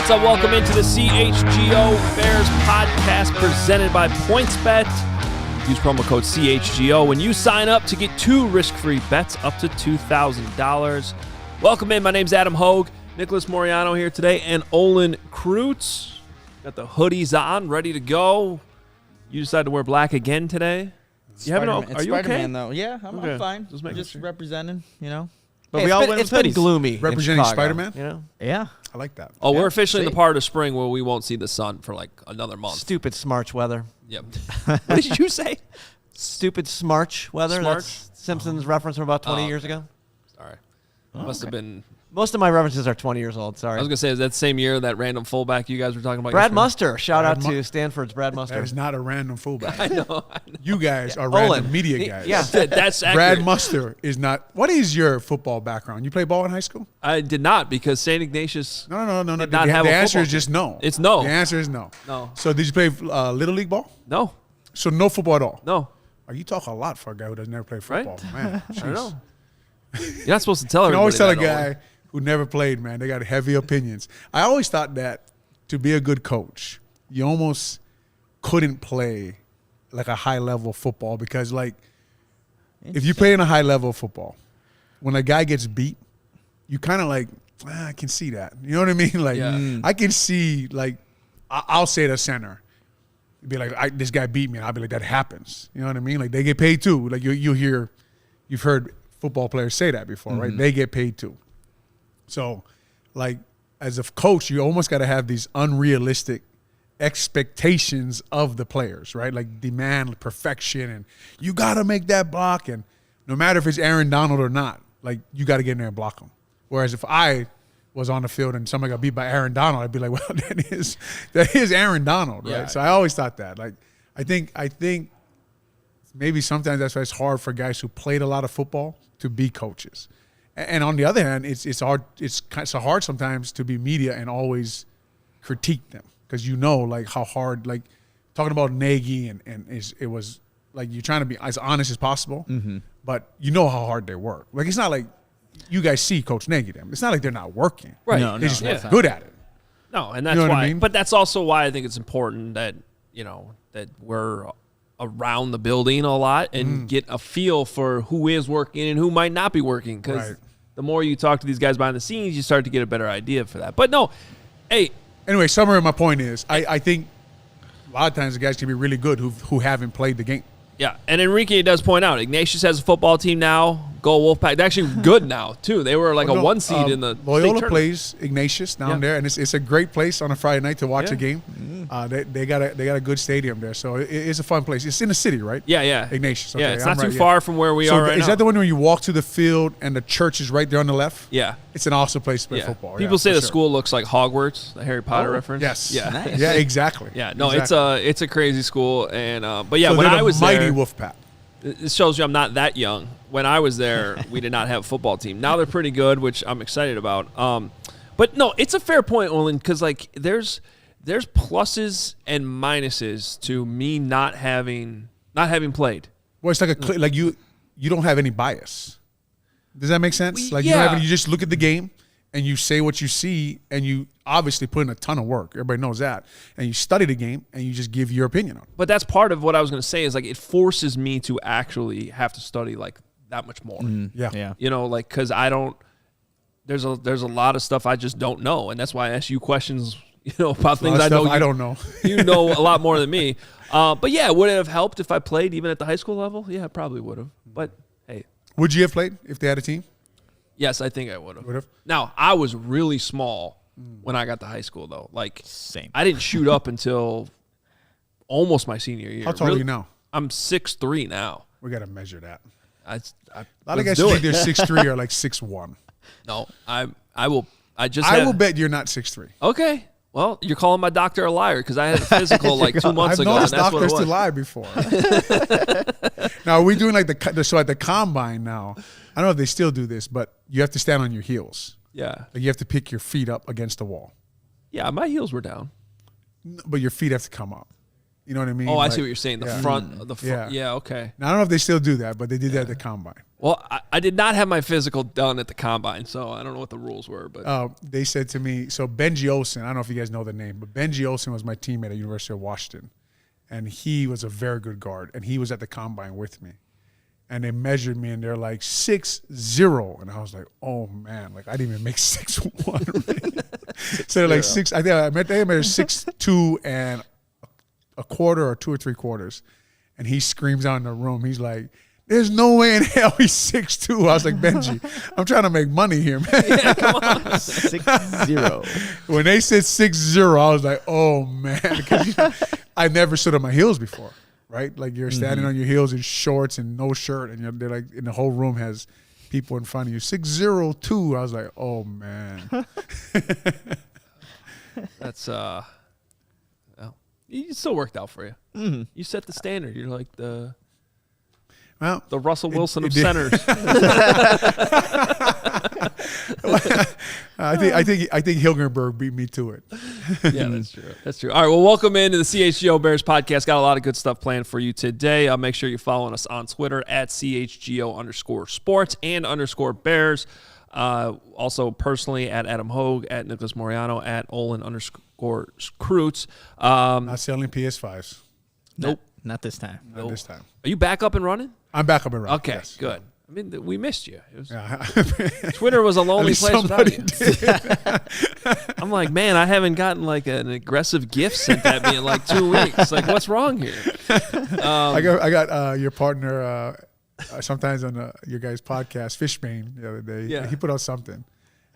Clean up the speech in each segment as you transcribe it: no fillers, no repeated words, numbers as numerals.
What's up? Welcome into the CHGO Bears Podcast presented by PointsBet. Use promo code CHGO when you sign up to get 2 risk-free bets up to $2,000. Welcome in. My name's Adam Hoge. Nicholas Moreano here today, and Olin Kreutz. Got the hoodies on, ready to go. You decided to wear black again today? Are you okay? Spider-Man, though. Yeah, I'm fine. Just representing, you know. But we all went it's been gloomy. Representing Spider-Man? You know? Yeah. I like that. Oh, we're officially in the part of spring where we won't see the sun for like another month. Stupid smarch weather. Yep. What did you say? Stupid smarch weather. Smarch? That's Simpsons reference from about 20 years ago. Sorry. Must have been. Most of my references are 20 years old. Sorry. I was going to say, is that the same year that random fullback you guys were talking about? Brad yesterday? Muster. Shout out to Stanford's Brad Muster. That is not a random fullback. I know. You guys are Olin. random media guys. Yeah. That's accurate. Brad Muster is not. What is your football background? You play ball in high school? I did not, because St. Ignatius. No. Did not have the a answer football is just no. It's no. The answer is no. No. So did you play Little League ball? No. So no football at all? No. Oh, you talk a lot for a guy who doesn't never play football. Right? Man, I don't know. jeez. You're not supposed to tell You everybody. can always tell a that, guy who never played, man, they got heavy opinions. I always thought that to be a good coach, you almost couldn't play like a high-level football because, like, if you play in a high-level football, when a guy gets beat, you kind of like, I can see that. You know what I mean? Like, Yeah. I can see, like, I'll say to center, be like, this guy beat me, and I'll be like, that happens. You know what I mean? Like, they get paid too. Like, you've heard football players say that before, right? They get paid too. So, like, as a coach, you almost got to have these unrealistic expectations of the players, right? Like, demand perfection, and you got to make that block, and no matter if it's Aaron Donald or not, like, you got to get in there and block them. Whereas if I was on the field and somebody got beat by Aaron Donald, I'd be like, well, that is Aaron Donald, right? Yeah. So I always thought that. Like, I think maybe sometimes that's why it's hard for guys who played a lot of football to be coaches. And on the other hand, it's hard. It's so hard sometimes to be media and always critique them because you know, like, how hard. Like, talking about Nagy and it was like you're trying to be as honest as possible, but you know how hard they work. Like, it's not like you guys see Coach Nagy them. It's not like they're not working. Right. They're just yeah. good at it. No, and that's You know what why. I mean? But that's also why I think it's important that, you know, that we're around the building a lot and get a feel for who is working and who might not be working. Because Right. the more you talk to these guys behind the scenes, you start to get a better idea for that. But no, hey. Anyway, summary of my point is I think a lot of times the guys can be really good who haven't played the game. Yeah, and Enrique does point out, Ignatius has a football team now. Go Wolfpack. They're actually good now, too. They were like a 1 seed in the state Loyola tournament. plays Ignatius down there, and it's a great place on a Friday night to watch a game. They got a good stadium there, so it's a fun place. It's in the city, right? Yeah. Ignatius. Okay, Yeah, it's I'm not too right, far from where we are right now. Is that the one where you walk to the field and the church is right there on the left? Yeah. It's an awesome place to play Yeah. football. People say for the sure. school looks like Hogwarts, the Harry Potter reference. Yes. Yeah. Nice. Yeah, exactly. Yeah, no, Exactly. it's a crazy school, and but yeah, So when they're I the was mighty there, Wolfpack. it shows you I'm not that young. When I was there, we did not have a football team. Now they're pretty good, which I'm excited about. But no, it's a fair point, Olin, because like there's pluses and minuses to me not having played. Well, it's like like you don't have any bias. Does that make sense? Like Yeah. you just look at the game and you say what you see, and you obviously put in a ton of work. Everybody knows that. And you study the game and you just give your opinion on it. But that's part of what I was going to say is like it forces me to actually have to study like that much more. Yeah. You know, like because I don't. There's a lot of stuff I just don't know, and that's why I ask you questions. You know about things I know. I don't know. You know a lot more than me. But yeah, would it have helped if I played even at the high school level? Yeah, it probably would have. But hey, Would you have played if they had a team? yes, I think I would Would have. have? Now I was really small when I got to high school, though. Like Same. I didn't shoot up until almost my senior year. How tall are you now? I'm 6'3" now. We got to measure that. I, A lot of let's guys do think it. they're 6'3" or like 6'1". No, I will. I just. I had- will bet you're not 6'3". Okay. Well, you're calling my doctor a liar because I had a physical like 2 months I've ago, and noticed that's what it doctors was. to lie before. Now, are we doing like so at the combine now? I don't know if they still do this, but you have to stand on your heels. Yeah. Like you have to pick your feet up against the wall, Yeah, my heels were down. but your feet have to come up. You know what I mean? Oh, I Like, see what you're saying. The yeah. front. The front. Yeah. Yeah. Okay. Now, I don't know if they still do that, but they did that at the combine. Well, I did not have my physical done at the combine, so I don't know what the rules were. But they said to me, so Benji Olsen, I don't know if you guys know the name, but Benji Olsen was my teammate at University of Washington, and he was a very good guard, and he was at the combine with me. And they measured me, and they're like 6'0", and I was like, "Oh man!" Like I didn't even make 6'1". Right? So they're like 6. I think I measured 6'2" and a quarter or 2 or 3 quarters, and he screams out in the room. He's like, "There's no way in hell he's 6'2". I was like, "Benji, I'm trying to make money here, man." yeah, come on. 6'0". When they said 6'0", I was like, "Oh man," because I never stood on my heels before. Right, like you're standing on your heels in shorts and no shirt, and they're like, and the whole room has people in front of you. 6'02". I was like, oh man. That's well, it still worked out for you. Mm-hmm. You set the standard. You're like the Well, Russell Wilson of centers. I think Hilgenberg beat me to it. Yeah, that's true. That's true. All right, well, welcome into the CHGO Bears Podcast. Got a lot of good stuff planned for you today. Make sure you're following us on Twitter at CHGO_sports and _Bears. Also, personally, at Adam Hoge, at Nicholas Moreano, at Olin _Kreutz. Not selling PS5s. Nope. Not this time. Not this time. Are you back up and running? I'm back up and running. Okay, yes. good. I mean, we missed you. It was, Yeah. Twitter was a lonely least place without you. somebody I'm like, man, I haven't gotten like an aggressive gift sent at me in like 2 weeks. Like, what's wrong here? I got your partner sometimes on your guys' podcast, Fishbane, the other day. Yeah. He put out something,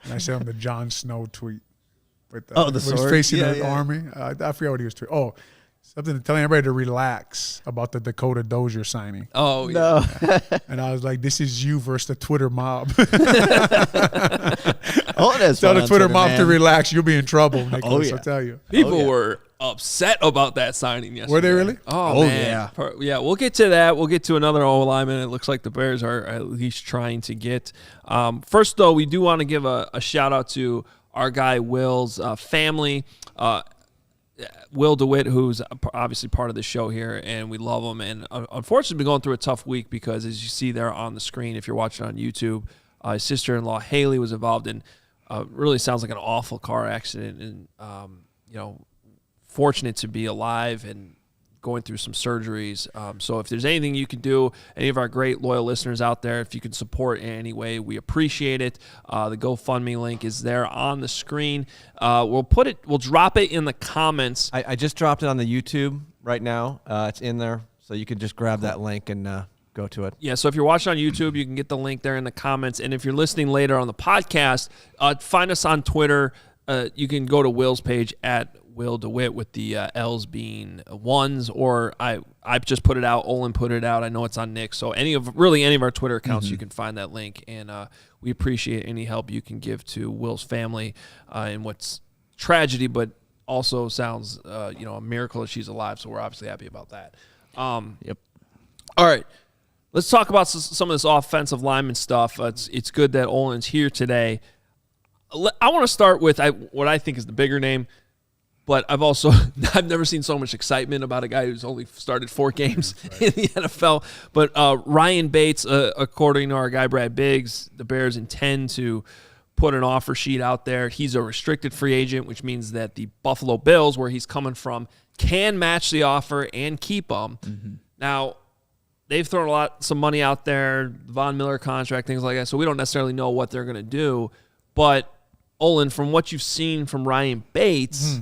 and I sent him the Jon Snow tweet. With, The where sword? he's facing Yeah, the yeah. army. I forgot what he was tweeting. Oh, something telling everybody to relax about the Dakota Dozier signing. Oh, yeah. No. And I was like, this is you versus the Twitter mob. Oh, that's Tell fun the on Twitter mob man. to relax. You'll be in trouble, Nicholas, yeah. I'll tell you. People yeah. were upset about that signing yesterday. Were they really? Oh, man. yeah. Yeah, we'll get to that. We'll get to another O-lineman. It looks like the Bears are at least trying to get. First, though, we do want to give a shout-out to our guy Will's family. Will DeWitt, who's obviously part of the show here, and we love him. And unfortunately, been going through a tough week because, as you see there on the screen, if you're watching on YouTube, his sister-in-law Haley was involved in really sounds like an awful car accident, and fortunate to be alive and going through some surgeries. So if there's anything you can do, any of our great loyal listeners out there, if you can support in any way, we appreciate it. The GoFundMe link is there on the screen. We'll drop it in the comments. I just dropped it on the YouTube right now. It's in there, so you can just grab that link and go to it. Yeah, so if you're watching on YouTube, you can get the link there in the comments. And if you're listening later on the podcast, find us on Twitter. You can go to Will's page at Will DeWitt with the L's being ones, or I just put it out. Olin put it out. I know it's on Nick. So any of our Twitter accounts, you can find that link. And we appreciate any help you can give to Will's family in what's tragedy, but also sounds a miracle that she's alive. So we're obviously happy about that. Yep. All right. Let's talk about some of this offensive lineman stuff. It's good that Olin's here today. I want to start with what I think is the bigger name, but I've never seen so much excitement about a guy who's only started 4 games in the NFL. But Ryan Bates, according to our guy Brad Biggs, the Bears intend to put an offer sheet out there. He's a restricted free agent, which means that the Buffalo Bills, where he's coming from, can match the offer and keep him. Mm-hmm. Now, they've thrown some money out there, Von Miller contract, things like that, so we don't necessarily know what they're going to do. But, Olin, from what you've seen from Ryan Bates,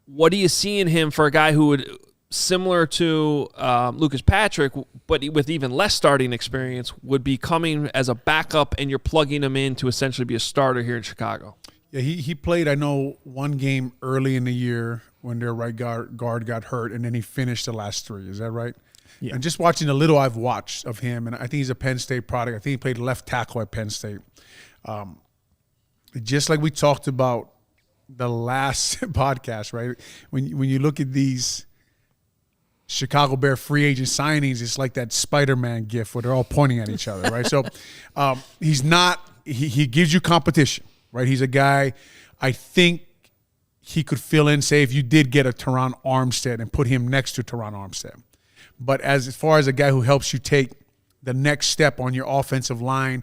what do you see in him for a guy who would, similar to Lucas Patrick, but with even less starting experience, would be coming as a backup and you're plugging him in to essentially be a starter here in Chicago? Yeah, he played, I know, one game early in the year when their right guard got hurt, and then he finished the last 3. Is that right? Yeah. And just watching the little I've watched of him, and I think he's a Penn State product. I think he played left tackle at Penn State. Just like we talked about the last podcast, right? When you look at these Chicago Bear free agent signings, it's like that Spider-Man gif where they're all pointing at each other, right? So he's not – he gives you competition, right? He's a guy I think he could fill in, say, if you did get a Teron Armstead and put him next to Teron Armstead. But as far as a guy who helps you take the next step on your offensive line,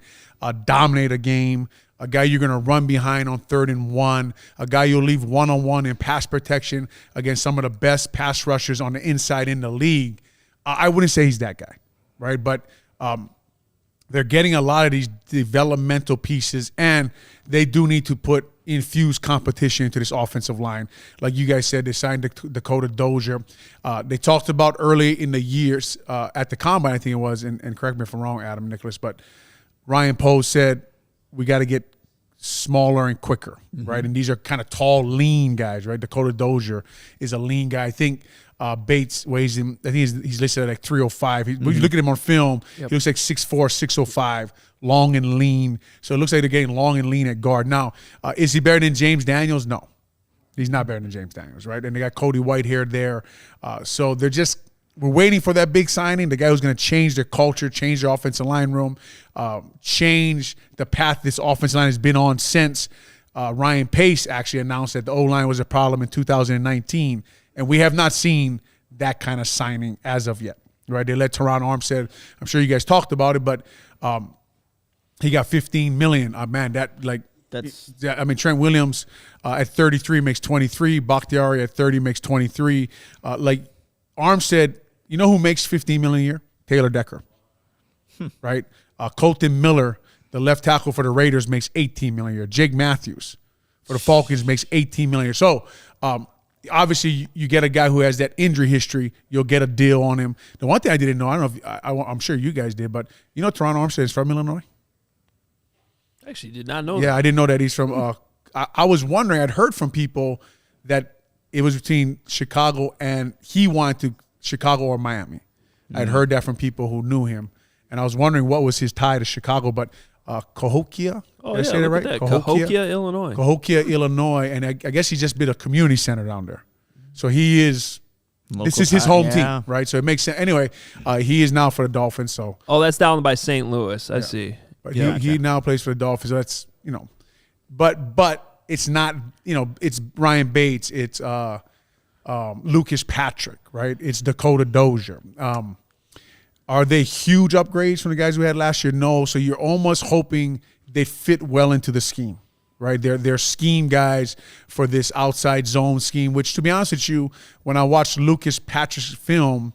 dominate a game, a guy you're going to run behind on 3rd and 1, a guy you'll leave one-on-one in pass protection against some of the best pass rushers on the inside in the league. I wouldn't say he's that guy, right? But they're getting a lot of these developmental pieces, and they do need to infuse competition into this offensive line. Like you guys said, they signed Dakota Dozier. They talked about early in the years at the Combine, I think it was, and correct me if I'm wrong, Adam, Nicholas, but Ryan Poe said we got to get smaller and quicker, right? And these are kind of tall, lean guys, right? Dakota Dozier is a lean guy. I think Bates weighs him. I think he's listed at like 305. When you look at him on film, he looks like 6'4", 605, long and lean. So it looks like they're getting long and lean at guard. Now, is he better than James Daniels? No, he's not better than James Daniels, right? And they got Cody Whitehair there. So we're waiting for that big signing, the guy who's going to change their culture, change their offensive line room, change the path this offensive line has been on since Ryan Pace actually announced that the O-line was a problem in 2019. And we have not seen that kind of signing as of yet, right? They let Teron Armstead, I'm sure you guys talked about it, but he got $15 million. Trent Williams at 33 makes 23. Bakhtiari at 30 makes 23. Armstead, you know who makes $15 million a year? Taylor Decker, right? Colton Miller, the left tackle for the Raiders, makes $18 million a year. Jake Matthews for the Falcons makes $18 million a year. So, obviously, you get a guy who has that injury history, you'll get a deal on him. The one thing I didn't know, I don't know if I'm sure you guys did, but you know Teron Armstead is from Illinois? I actually did not know that. Yeah, I didn't know that he's from I was wondering, I'd heard from people that it was between Chicago and he wanted to Chicago or Miami. I'd heard that from people who knew him, and I was wondering what was his tie to Chicago, but Cahokia. Oh, Did I say that right? Cahokia, Illinois. Cahokia, Illinois, and I guess he just built a community center down there. So he is. This is his home team, right? So it makes sense. Anyway, he is now for the Dolphins. So. Oh, that's down by St. Louis. I see. But he now plays for the Dolphins. So that's but it's not it's Ryan Bates. It's Lucas Patrick, right? It's Dakota Dozier. Are they huge upgrades from the guys we had last year? No. So you're almost hoping they fit well into the scheme, right? They're scheme guys for this outside zone scheme, which, to be honest with you, when I watched Lucas Patrick's film,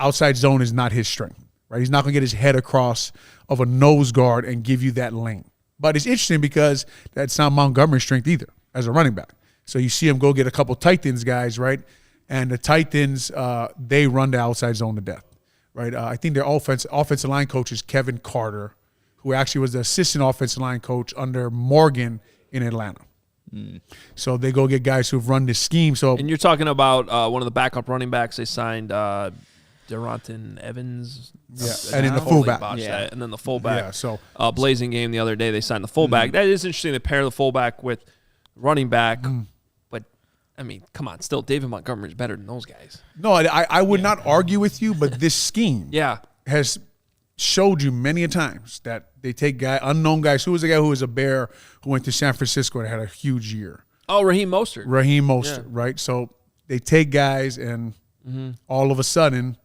outside zone is not his strength, right? He's not going to get his head across of a nose guard and give you that lane. But it's interesting because that's not Montgomery's strength either as a running back. So you see him go get a couple Titans guys, right? And the Titans, they run the outside zone to death. Right, I think their offensive line coach is Kevin Carter, who actually was the assistant offensive line coach under Morgan in Atlanta. So they go get guys who've run this scheme. So, and you're talking about one of the backup running backs they signed, Deronton Evans. Yeah, and then the fullback. And then the fullback. Yeah, so Blazing Game the other day, they signed the fullback. That is interesting. They pair the fullback with running back. But, I mean, come on. Still, David Montgomery's better than those guys. No, I would not argue with you, but this scheme has showed you many a times that they take unknown guys. Who was the guy who was a Bear who went to San Francisco and had a huge year? Oh, Raheem Mostert. Right? So they take guys and all of a sudden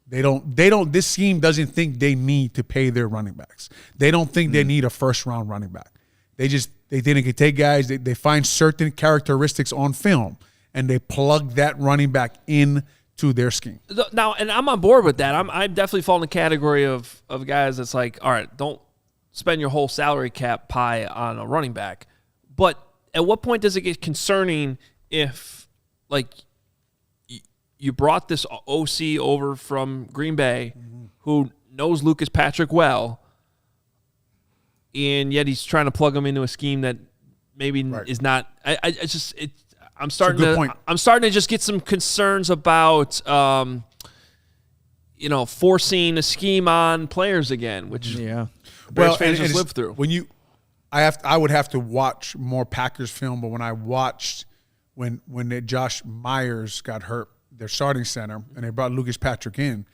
this scheme doesn't think they need to pay their running backs. They don't think they need a first-round running back. They think they can take guys, they find certain characteristics on film, and they plug that running back in to their scheme. Now, and I'm on board with that. I'm definitely fall in the category of guys that's like, all right, don't spend your whole salary cap pie on a running back. But at what point does it get concerning if, like, you brought this OC over from Green Bay who knows Lucas Patrick well, and yet he's trying to plug him into a scheme that maybe is not. I'm starting to just get some concerns about forcing a scheme on players again, which Bears fans just lived through. I would have to watch more Packers film, but when I watched when Josh Myers got hurt, their starting center, and they brought Lucas Patrick in,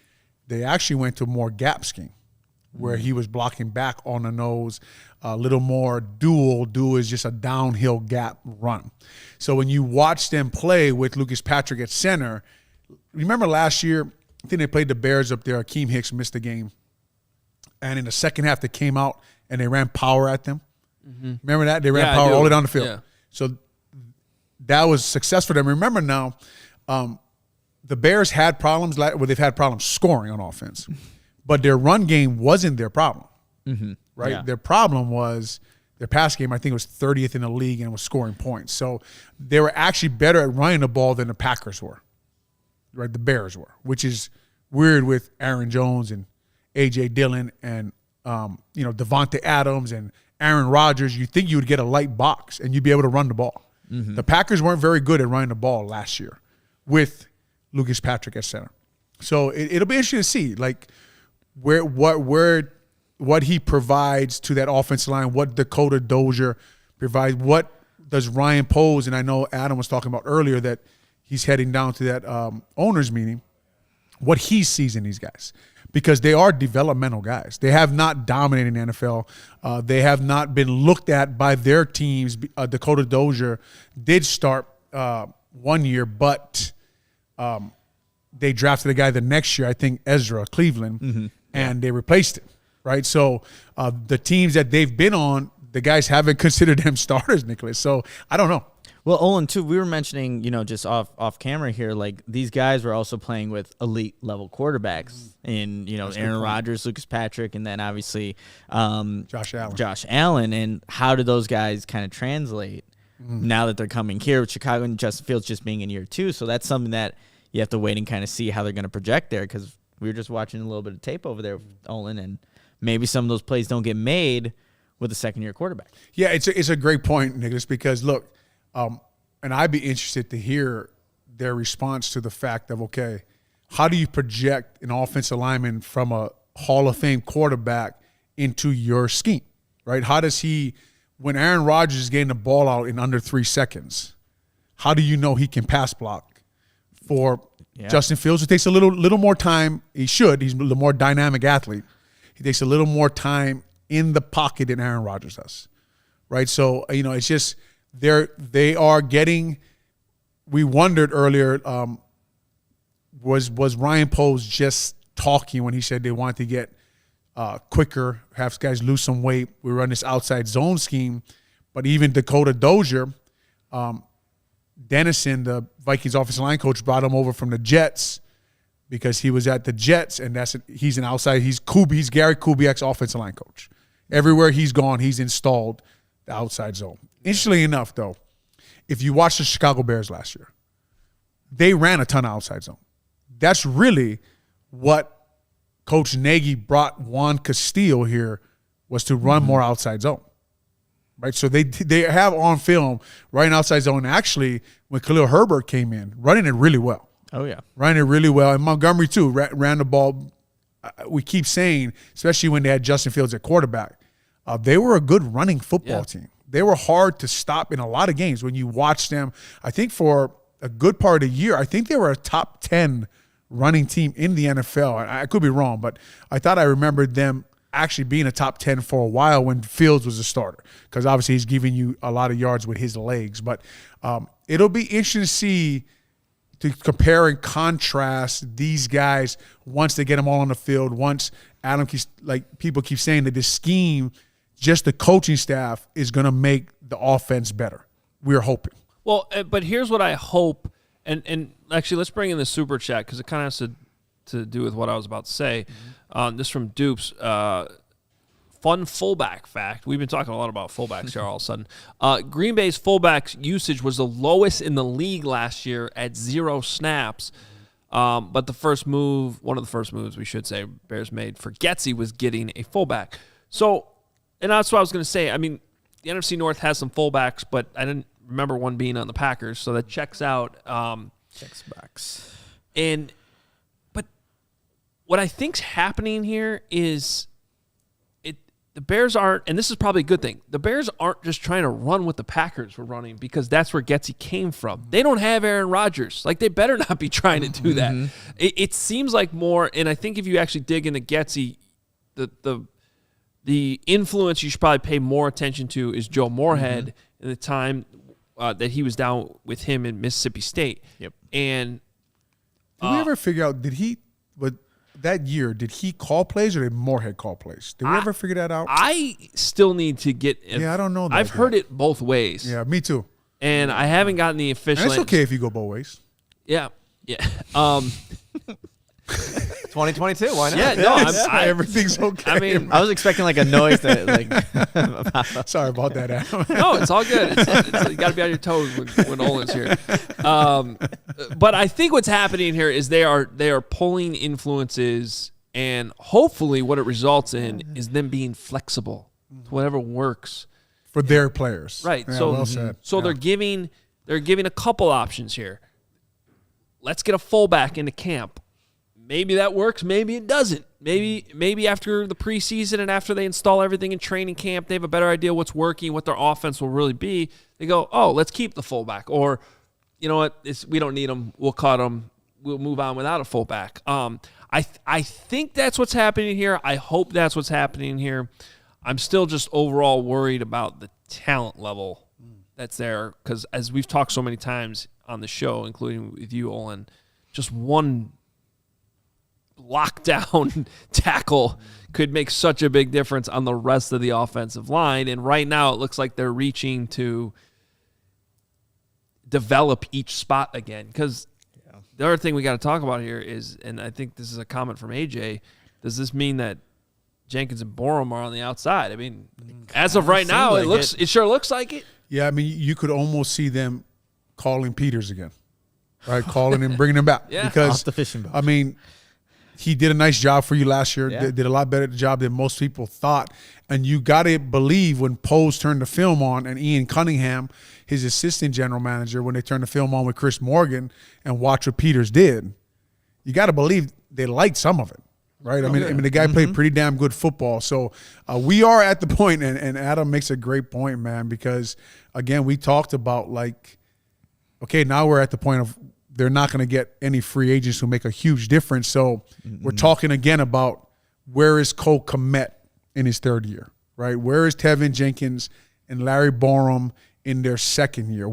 they actually went to more gap scheme, where he was blocking back on the nose, a little more dual. Dual is just a downhill gap run. So when you watch them play with Lucas Patrick at center, remember last year I think they played the Bears up there. Akeem Hicks missed the game. And in the second half, they came out and they ran power at them. Remember that? They ran power all the way down the field. Yeah. So that was success for them. Remember now, the Bears had problems where they've had problems scoring on offense. But their run game wasn't their problem, right? Yeah. Their problem was their pass game. I think it was 30th in the league and was scoring points. So they were actually better at running the ball than the Packers were, right? The Bears were, which is weird with Aaron Jones and A.J. Dillon and Devontae Adams and Aaron Rodgers. You think you would get a light box and you'd be able to run the ball. The Packers weren't very good at running the ball last year with Lucas Patrick at center. So it'll be interesting to see, like, what he provides to that offensive line, what Dakota Dozier provides, what does Ryan Poles, and I know Adam was talking about earlier that he's heading down to that owners meeting, what he sees in these guys. Because they are developmental guys. They have not dominated the NFL. They have not been looked at by their teams. Dakota Dozier did start 1 year, but they drafted a guy the next year, I think Ezra Cleveland, and they replaced him, right? So the teams that they've been on, the guys haven't considered them starters, Nicholas. So I don't know. Well, Olin, too, we were mentioning, just off camera here, like these guys were also playing with elite level quarterbacks in, Aaron Rodgers, Lucas Patrick, and then obviously Josh Allen. And how do those guys kind of translate now that they're coming here with Chicago and Justin Fields just being in year 2? So that's something that you have to wait and kind of see how they're going to project there, because we were just watching a little bit of tape over there with Olin, and maybe some of those plays don't get made with a second-year quarterback. Yeah, it's a great point, Nicholas, because, look, and I'd be interested to hear their response to the fact of, okay, how do you project an offensive lineman from a Hall of Fame quarterback into your scheme, right? How does he, when Aaron Rodgers is getting the ball out in under 3 seconds, how do you know he can pass block? For Justin Fields, it takes a little more time. He should. He's a little more dynamic athlete. He takes a little more time in the pocket than Aaron Rodgers does, right? So, it's just they are getting – we wondered earlier, was Ryan Poles just talking when he said they wanted to get quicker, have guys lose some weight? We run this outside zone scheme. But even Dakota Dozier, Dennison, the Vikings offensive line coach, brought him over from the Jets because he was at the Jets, and he's an outside. He's Gary Kubiak's offensive line coach. Everywhere he's gone, he's installed the outside zone. Interestingly enough, though, if you watch the Chicago Bears last year, they ran a ton of outside zone. That's really what Coach Nagy brought Juan Castillo here, was to run more outside zone. Right, so they have on film running outside zone. Actually, when Khalil Herbert came in, running it really well. Oh, yeah. Running it really well. And Montgomery, too, ran the ball. We keep saying, especially when they had Justin Fields at quarterback, they were a good running football team. They were hard to stop in a lot of games. When you watch them, I think for a good part of the year, I think they were a top 10 running team in the NFL. I could be wrong, but I thought I remembered them actually being a top 10 for a while when Fields was a starter, because obviously he's giving you a lot of yards with his legs. But it'll be interesting to see, to compare and contrast these guys once they get them all on the field. Once Adam keeps, people keep saying that this scheme, just the coaching staff, is going to make the offense better. We're hoping. Well, but here's what I hope, and actually let's bring in the super chat because it kind of has to do with what I was about to say. This from Dupes. Fun fullback fact. We've been talking a lot about fullbacks here all of a sudden. Green Bay's fullback usage was the lowest in the league last year at 0 snaps. But one of the first moves we should say Bears made for Getsy was getting a fullback. So, and that's what I was going to say. I mean, the NFC North has some fullbacks, but I didn't remember one being on the Packers, so that checks out. Checks box. But what I think's happening here is the Bears aren't, and this is probably a good thing, the Bears aren't just trying to run what the Packers were running because that's where Getsy came from. They don't have Aaron Rodgers. They better not be trying to do that. It seems like more, and I think if you actually dig into Getsy, the influence you should probably pay more attention to is Joe Moorhead in the time that he was down with him in Mississippi State. Yep. And did we ever figure out, but that year, did he call plays or did Moorhead call plays? Did we ever figure that out? I still need to get. I don't know that. I've heard it both ways. Yeah, me too. And I haven't gotten the official. And it's okay if you go both ways. Yeah. 2022. Why not? Yeah, no, everything's okay. I mean, I was expecting like a noise that like. Sorry about that, Adam. no, it's all good. You got to be on your toes when Olin's here. But I think what's happening here is they are pulling influences, and hopefully, what it results in is them being flexible to whatever works for their players. Right. Yeah, so well said. So they're giving a couple options here. Let's get a fullback into camp. Maybe that works. Maybe it doesn't. Maybe after the preseason and after they install everything in training camp, they have a better idea what's working, what their offense will really be. They go, oh, let's keep the fullback. Or, you know what, we don't need him. We'll cut him. We'll move on without a fullback. I think that's what's happening here. I hope that's what's happening here. I'm still just overall worried about the talent level that's there because as we've talked so many times on the show, including with you, Olin, just one lockdown tackle could make such a big difference on the rest of the offensive line. And right now it looks like they're reaching to develop each spot again. Because the other thing we got to talk about here is, and I think this is a comment from AJ, does this mean that Jenkins and Borum are on the outside? I mean, as of right now, it sure looks like it. Yeah, I mean, you could almost see them calling Peters again, right? Calling him, bringing him back. Yeah. Because, Off the fishing boat. I mean, he did a nice job for you last year. Yeah. Did a lot better job than most people thought. And you got to believe when Poe's turned the film on and Ian Cunningham, his assistant general manager, when they turned the film on with Chris Morgan and watch what Peters did, you got to believe they liked some of it. Right, I mean, the guy played pretty damn good football. So we are at the point, and Adam makes a great point, man, because again, we talked about like, okay, now we're at the point of they're not going to get any free agents who make a huge difference. So we're talking again about where is Cole Kmet in his third year, right? Where is Tevin Jenkins and Larry Borum in their second year?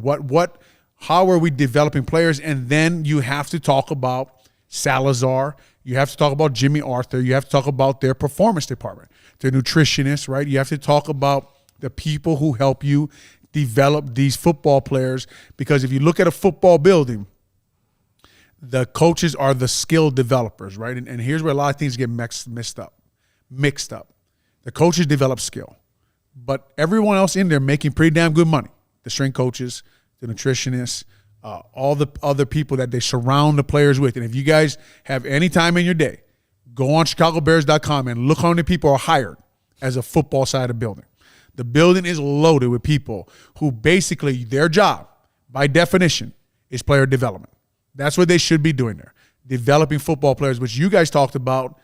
How are we developing players? And then you have to talk about Salazar. You have to talk about Jimmy Arthur. You have to talk about their performance department, their nutritionists, right? You have to talk about the people who help you develop these football players. Because if you look at a football building, the coaches are the skill developers, right? And here's where a lot of things get mixed up. The coaches develop skill, but everyone else in there making pretty damn good money. The strength coaches, the nutritionists, all the other people that they surround the players with. And if you guys have any time in your day, go on ChicagoBears.com and look how many people are hired as a football side of the building. The building is loaded with people who basically their job, by definition, is player development. That's what they should be doing there, developing football players, which you guys talked about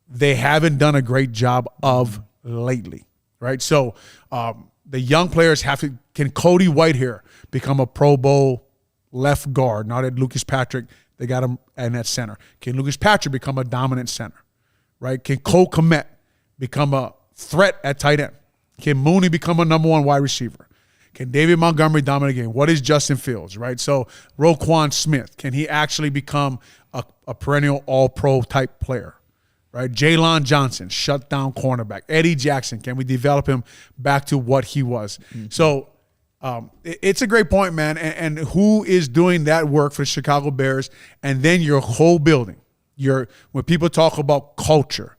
they haven't done a great job of lately, right? So the young players have to – can Cody Whitehair become a Pro Bowl left guard? Now that Lucas Patrick, they got him in that center. Can Lucas Patrick become a dominant center, right? Can Cole Kmet become a threat at tight end? Can Mooney become a number one wide receiver? Can David Montgomery dominate a game? What is Justin Fields, right? So Roquan Smith, can he actually become a perennial all-pro type player, right? Jaylon Johnson, shutdown cornerback. Eddie Jackson, can we develop him back to what he was? Mm-hmm. So it's a great point, man. And who is doing that work for the Chicago Bears? And then your whole building. When people talk about culture,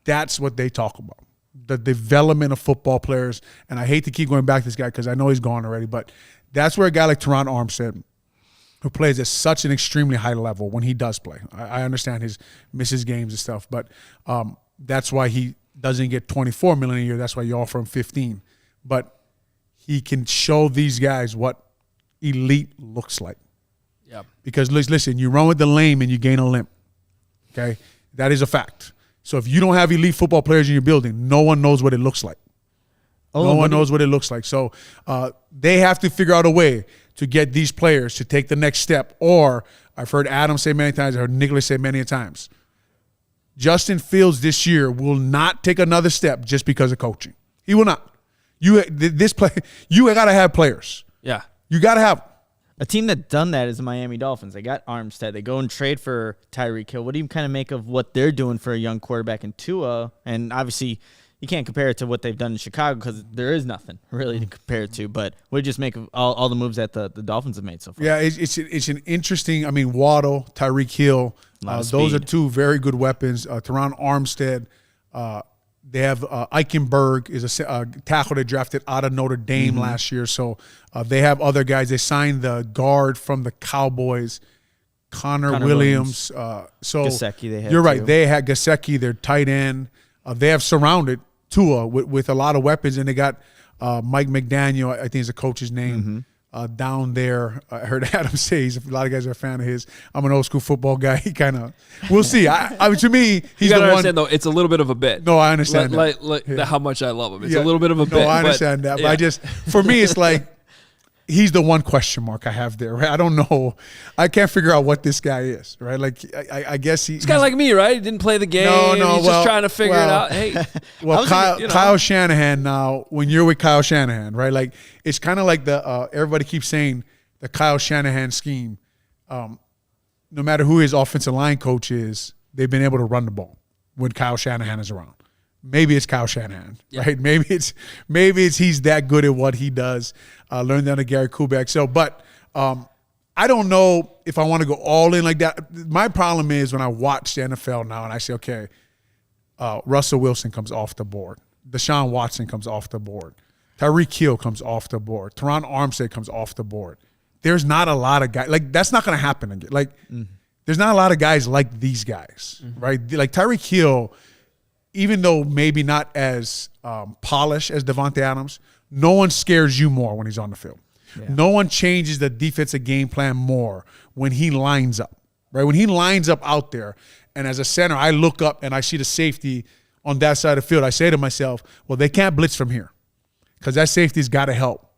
that's what they talk about. The development of football players. And I hate to keep going back to this guy because I know he's gone already, but that's where a guy like Teron Armstead, who plays at such an extremely high level when he does play. I understand his misses games and stuff, but that's why he doesn't get $24 million a year. That's why you offer him 15. But he can show these guys what elite looks like. Yeah. Because listen, you run with the lame and you gain a limp. Okay? That is a fact. So if you don't have elite football players in your building, no one knows what it looks like. No one knows what it looks like. So they have to figure out a way to get these players to take the next step. Or I've heard Adam say many times, I heard Nicholas say many times, Justin Fields this year will not take another step just because of coaching. He will not. You got to have players. Yeah. You got to have them. A team that done that is the Miami Dolphins. They got Armstead. They go and trade for Tyreek Hill. What do you kind of make of what they're doing for a young quarterback in Tua? And obviously, you can't compare it to what they've done in Chicago because there is nothing really to compare it to. But what do you just make of all the moves that the Dolphins have made so far? Yeah, it's an interesting. I mean, Waddle, Tyreek Hill, those are two very good weapons. Teron Armstead. They have Eichenberg is a tackle they drafted out of Notre Dame last year. So they have other guys. They signed the guard from the Cowboys, Connor Williams. So Gesicki they had you're right. too. They had Gesicki, their tight end. They have surrounded Tua with a lot of weapons, and they got Mike McDaniel, I think is the coach's name, down there. I heard Adam say a lot of guys are a fan of his. I'm an old school football guy. He kind of, we'll see. I mean, to me, he's you gotta the understand, one. though, it's a little bit of a bit. No, I understand how much I love him. It's a little bit of a bit. No, I understand that. But I just, for me, it's like, he's the one question mark I have there, right? I don't know. I can't figure out what this guy is, right? Like, I guess he's kind of like me, right? He didn't play the game. He's just trying to figure it out. Hey, well, Kyle Shanahan now, when you're with Kyle Shanahan, right? Like, it's kind of like the everybody keeps saying the Kyle Shanahan scheme. No matter who his offensive line coach is, they've been able to run the ball when Kyle Shanahan is around. Maybe it's Kyle Shanahan, right? Maybe it's he's that good at what he does. Learned under Gary Kubiak. So, but I don't know if I want to go all in like that. My problem is when I watch the NFL now and I say, okay, Russell Wilson comes off the board. Deshaun Watson comes off the board. Tyreek Hill comes off the board. Teron Armstead comes off the board. There's not a lot of guys. Like, that's not going to happen again. Like, there's not a lot of guys like these guys, right? Like Tyreek Hill, even though maybe not as polished as Devontae Adams, no one scares you more when he's on the field. Yeah. No one changes the defensive game plan more when he lines up, right? When he lines up out there, and as a center, I look up and I see the safety on that side of the field. I say to myself, well, they can't blitz from here because that safety's got to help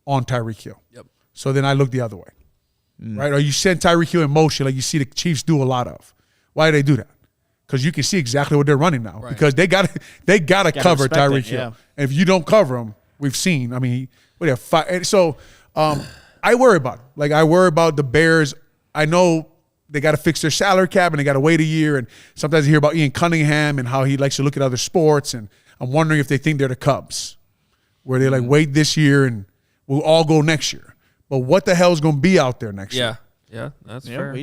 on Tyreek Hill. Yep. So then I look the other way, right? Or you send Tyreek Hill in motion like you see the Chiefs do a lot of. Why do they do that? Because you can see exactly what they're running now. Right. Because they got to cover Tyreek Hill. Yeah. And if you don't cover him, we've seen. I mean, what do you have, 5? And so I worry about it. Like, I worry about the Bears. I know they got to fix their salary cap and they got to wait a year. And sometimes you hear about Ian Cunningham and how he likes to look at other sports. And I'm wondering if they think they're the Cubs, where they like wait this year and we'll all go next year. But what the hell is going to be out there next year? Yeah, that's fair.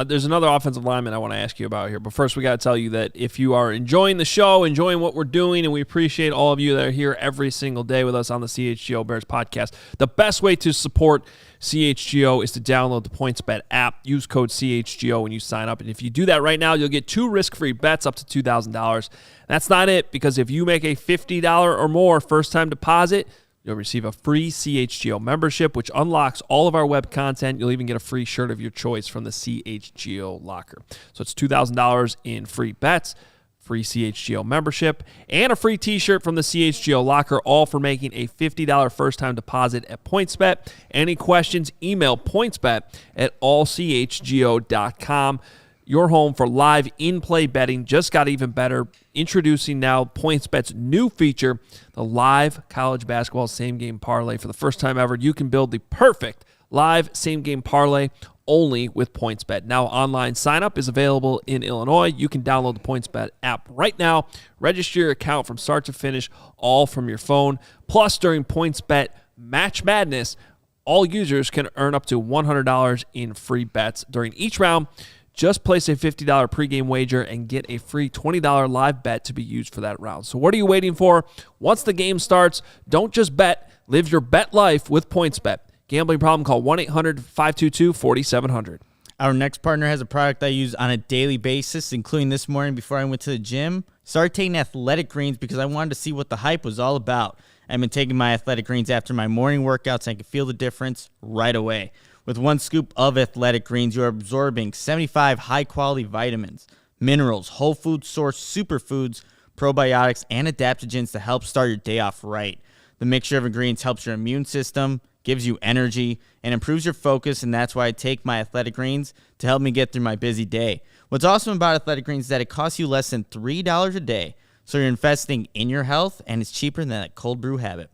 There's another offensive lineman I want to ask you about here. But first, we got to tell you that if you are enjoying the show, enjoying what we're doing, and we appreciate all of you that are here every single day with us on the CHGO Bears Podcast, the best way to support CHGO is to download the PointsBet app. Use code CHGO when you sign up. And if you do that right now, you'll get 2 risk-free bets up to $2,000. That's not it, because if you make a $50 or more first-time deposit, you'll receive a free CHGO membership, which unlocks all of our web content. You'll even get a free shirt of your choice from the CHGO locker. So it's $2,000 in free bets, free CHGO membership, and a free t-shirt from the CHGO locker, all for making a $50 first-time deposit at PointsBet. Any questions, email pointsbet@allchgo.com. Your home for live in-play betting just got even better. Introducing now PointsBet's new feature, the live college basketball same-game parlay. For the first time ever, you can build the perfect live same-game parlay only with PointsBet. Now, online sign-up is available in Illinois. You can download the PointsBet app right now. Register your account from start to finish, all from your phone. Plus, during PointsBet Match Madness, all users can earn up to $100 in free bets during each round. Just place a $50 pregame wager and get a free $20 live bet to be used for that round. So what are you waiting for? Once the game starts, don't just bet. Live your bet life with PointsBet. Gambling problem? Call 1-800-522-4700. Our next partner has a product I use on a daily basis, including this morning before I went to the gym. Started taking Athletic Greens because I wanted to see what the hype was all about. I've been taking my Athletic Greens after my morning workouts, and I can feel the difference right away. With 1 scoop of Athletic Greens, you're absorbing 75 high-quality vitamins, minerals, whole food source superfoods, probiotics, and adaptogens to help start your day off right. The mixture of ingredients helps your immune system, gives you energy, and improves your focus, and that's why I take my Athletic Greens to help me get through my busy day. What's awesome about Athletic Greens is that it costs you less than $3 a day, so you're investing in your health, and it's cheaper than that cold brew habit.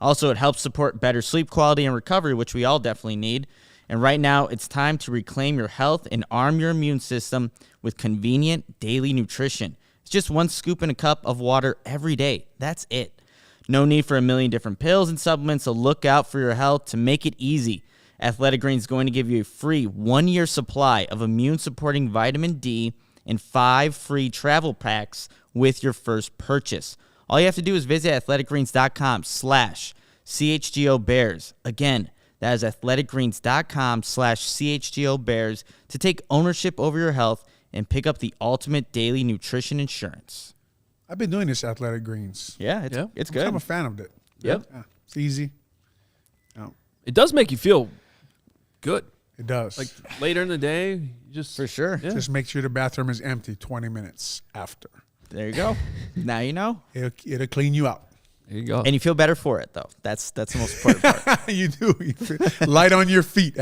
Also, it helps support better sleep quality and recovery, which we all definitely need. And right now, it's time to reclaim your health and arm your immune system with convenient daily nutrition. It's just 1 scoop in a cup of water every day. That's it. No need for a million different pills and supplements, so look out for your health. To make it easy, Athletic Greens is going to give you a free 1-year supply of immune-supporting vitamin D and 5 free travel packs with your first purchase. All you have to do is visit athleticgreens.com/CHGO Bears. Again, that is athleticgreens.com/CHGO Bears to take ownership over your health and pick up the ultimate daily nutrition insurance. I've been doing this Athletic Greens. Yeah, it's good. I'm a fan of it. Yep. Yeah, it's easy. It does make you feel good. It does. Like later in the day, you just For sure. Yeah. Just make sure the bathroom is empty 20 minutes after. There you go. Now you know. It'll clean you out. There you go. And you feel better for it, though. That's the most important part. You do. You feel light on your feet.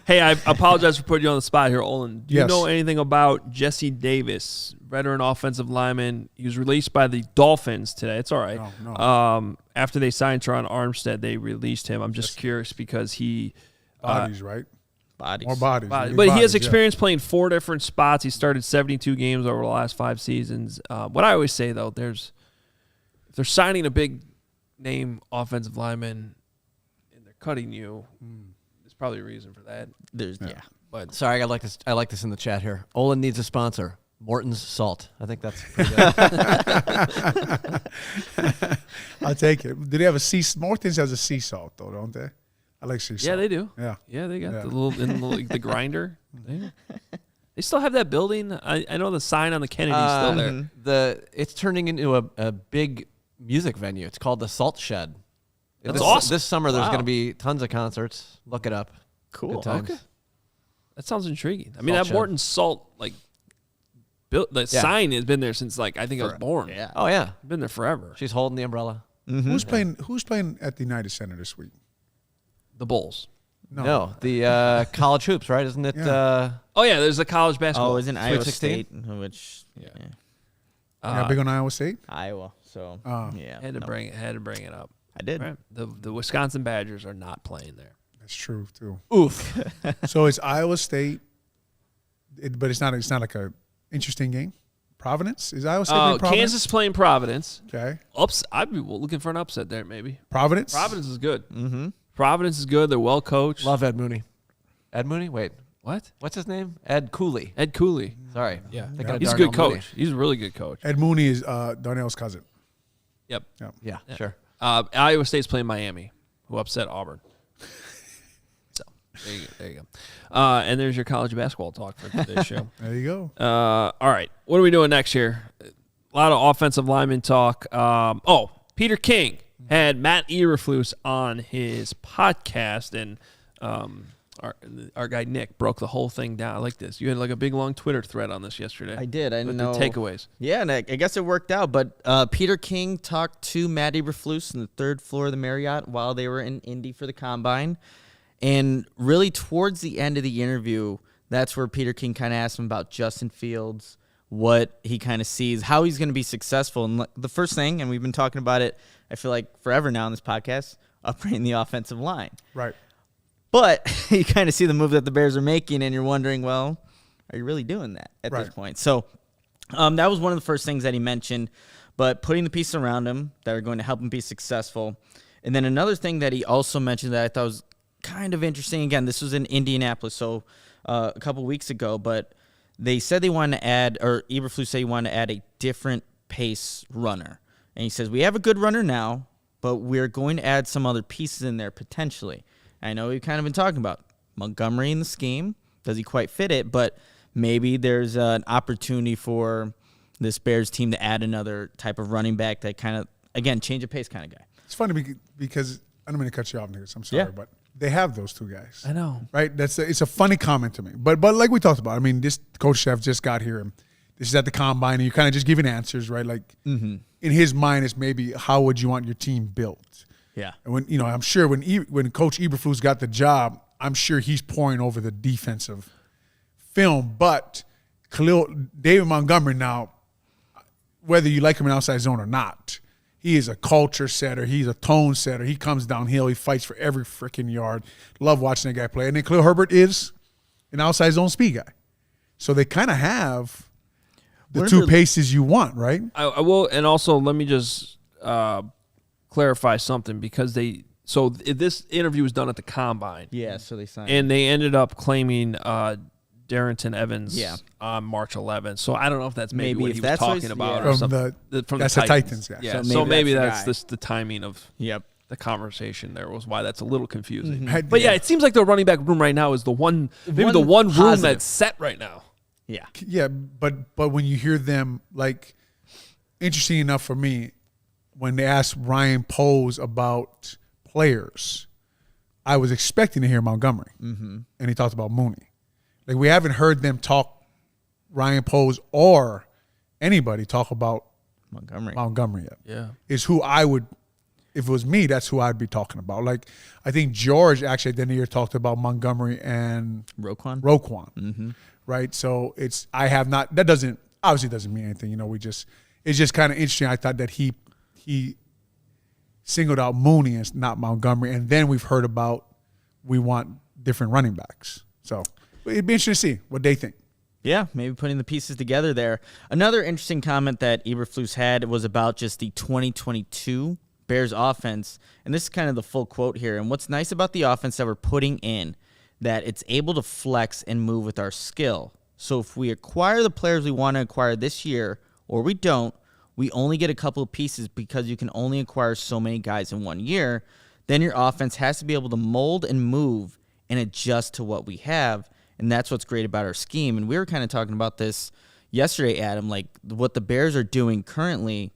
Hey, I apologize for putting you on the spot here, Olin. Do you Yes. know anything about Jesse Davis, veteran offensive lineman? He was released by the Dolphins today. It's all right. No. After they signed Teron Armstead, they released him. I'm just curious because he Bodies, right? Bodies. More bodies. but Big he has bodies, experience playing 4 different spots. He started 72 games over the last 5 seasons. What I always say, though, if they're signing a big name offensive lineman and they're cutting you, there's probably a reason for that. Yeah. But Sorry, I like this in the chat here. Olin needs a sponsor. Morton's Salt. I think that's pretty good. I'll take it. Do they have a sea? Morton's has a sea salt, though, don't they? I like sea salt. yeah, they do. Yeah. Yeah, they got Yeah. the grinder. They still have that building. I know the sign on the Kennedy's still there. It's turning into a big music venue. It's called the Salt Shed. That's awesome. This summer, there's Wow. going to be tons of concerts. Look it up. Cool. Good times. Okay. That sounds intriguing. I mean, Salt that shed. Morton Salt sign has been there since I think I was born. Yeah. Oh yeah, Been there forever. she's holding the umbrella. Who's playing at the United Center this week? The Bulls. No, the college hoops, right? Isn't it? Yeah. Oh yeah, there's the college basketball. Oh, isn't Sweet Iowa 16? State, which Yeah. Yeah, big on Iowa State. Iowa. So yeah, had to bring it up. I did. Right. The Wisconsin Badgers are not playing there. That's true too. Oof. So it's Iowa State, but it's not like a interesting game. Providence is Iowa State playing Providence? Kansas playing Providence. Okay, I'd be looking for an upset there, maybe. Providence. Providence is good. Mm-hmm. Providence is good. They're well coached. Love Ed Mooney. Ed Mooney? Wait, What? what's his name? Ed Cooley. Ed Cooley. Sorry. Yeah. Thinking of He's a Darnell good coach. Mooney. He's a really good coach. Ed Mooney is Darnell's cousin. Yep. Yeah, sure. Iowa State's playing Miami, who upset Auburn. So there you go. And there's your college basketball talk for today's show. There you go. All right. What are we doing next here? A lot of offensive lineman talk. Peter King had Matt Eberflus on his podcast, and our guy Nick broke the whole thing down. I like this. You had like a big long Twitter thread on this yesterday. I did. I with know the takeaways. Yeah, and I guess it worked out. But Peter King talked to Matt Eberflus on the 3rd floor of the Marriott while they were in Indy for the Combine. And really towards the end of the interview, that's where Peter King kind of asked him about Justin Fields, what he kind of sees, how he's going to be successful. And the first thing, and we've been talking about it, I feel like forever now on this podcast, upgrading the offensive line. Right. But you kind of see the move that the Bears are making, and you're wondering, well, are you really doing that at this point? So that was one of the first things that he mentioned, but putting the pieces around him that are going to help him be successful. And then another thing that he also mentioned that I thought was kind of interesting, again, this was in Indianapolis, so a couple weeks ago, but they said they wanted to add, or Eberflus said he wanted to add a different pace runner. And he says, we have a good runner now, but we're going to add some other pieces in there potentially. I know we've kind of been talking about Montgomery in the scheme. Does he quite fit it? But maybe there's an opportunity for this Bears team to add another type of running back that kind of, again, change of pace kind of guy. It's funny because I don't mean to cut you off, Nick. I'm sorry, but they have those two guys. I know. Right? It's a funny comment to me. But like we talked about, I mean, this coach chef just got here, and this is at the Combine, and you're kind of just giving answers, right? Like in his mind, it's maybe how would you want your team built? Yeah. And when I'm sure when Coach Eberflus got the job, I'm sure he's pouring over the defensive film. But David Montgomery now, whether you like him in outside zone or not. He is a culture setter. He's a tone setter. He comes downhill. He fights for every freaking yard. Love watching that guy play. And then Khalil Herbert is an outside zone speed guy. So they kind of have the two paces you want, right? I will, and also let me just clarify something because this interview was done at the Combine. Yeah, so they signed. And they ended up claiming Darrington Evans on March 11th. So I don't know if that's maybe what he was talking about or something. From the Titans. Yeah. So maybe that's the timing of the conversation there was why that's a little confusing. Mm-hmm. But it seems like the running back room right now is the one room that's set right now. Yeah. Yeah, but when you hear them, like, interesting enough for me, when they asked Ryan Poles about players, I was expecting to hear Montgomery. Mm-hmm. And he talked about Mooney. Like, we haven't heard them talk, Ryan Poles or anybody talk about Montgomery yet. Yeah. Is who I would, if it was me, that's who I'd be talking about. Like, I think George actually at the end of the year talked about Montgomery and Roquan. Mm-hmm. Right? So that obviously doesn't mean anything. You know, it's just kind of interesting. I thought that he singled out Mooney and not Montgomery. And then we've heard about we want different running backs. So it'd be interesting to see what they think. Yeah, maybe putting the pieces together there. Another interesting comment that Eberflus had was about just the 2022 Bears offense. And this is kind of the full quote here. And what's nice about the offense that we're putting in, that it's able to flex and move with our skill. So if we acquire the players we want to acquire this year, or we don't, we only get a couple of pieces because you can only acquire so many guys in 1 year. Then your offense has to be able to mold and move and adjust to what we have. And that's what's great about our scheme. And we were kind of talking about this yesterday, Adam, like what the Bears are doing currently.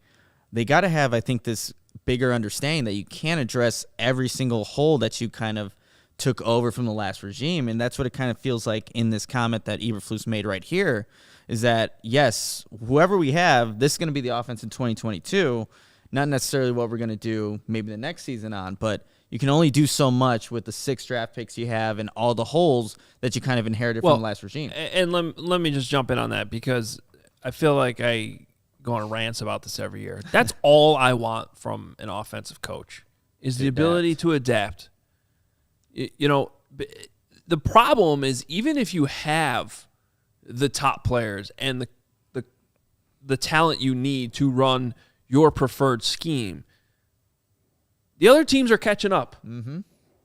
They got to have, I think, this bigger understanding that you can't address every single hole that you kind of took over from the last regime. And that's what it kind of feels like in this comment that Eberflus made right here, is that, yes, whoever we have, this is going to be the offense in 2022, not necessarily what we're going to do maybe the next season on, but you can only do so much with the 6 draft picks you have and all the holes that you kind of inherited from the last regime. And let me just jump in on that because I feel like I go on rants about this every year. That's all I want from an offensive coach is the ability to adapt. You know, the problem is even if you have the top players and the talent you need to run your preferred scheme, the other teams are catching up. Mm-hmm.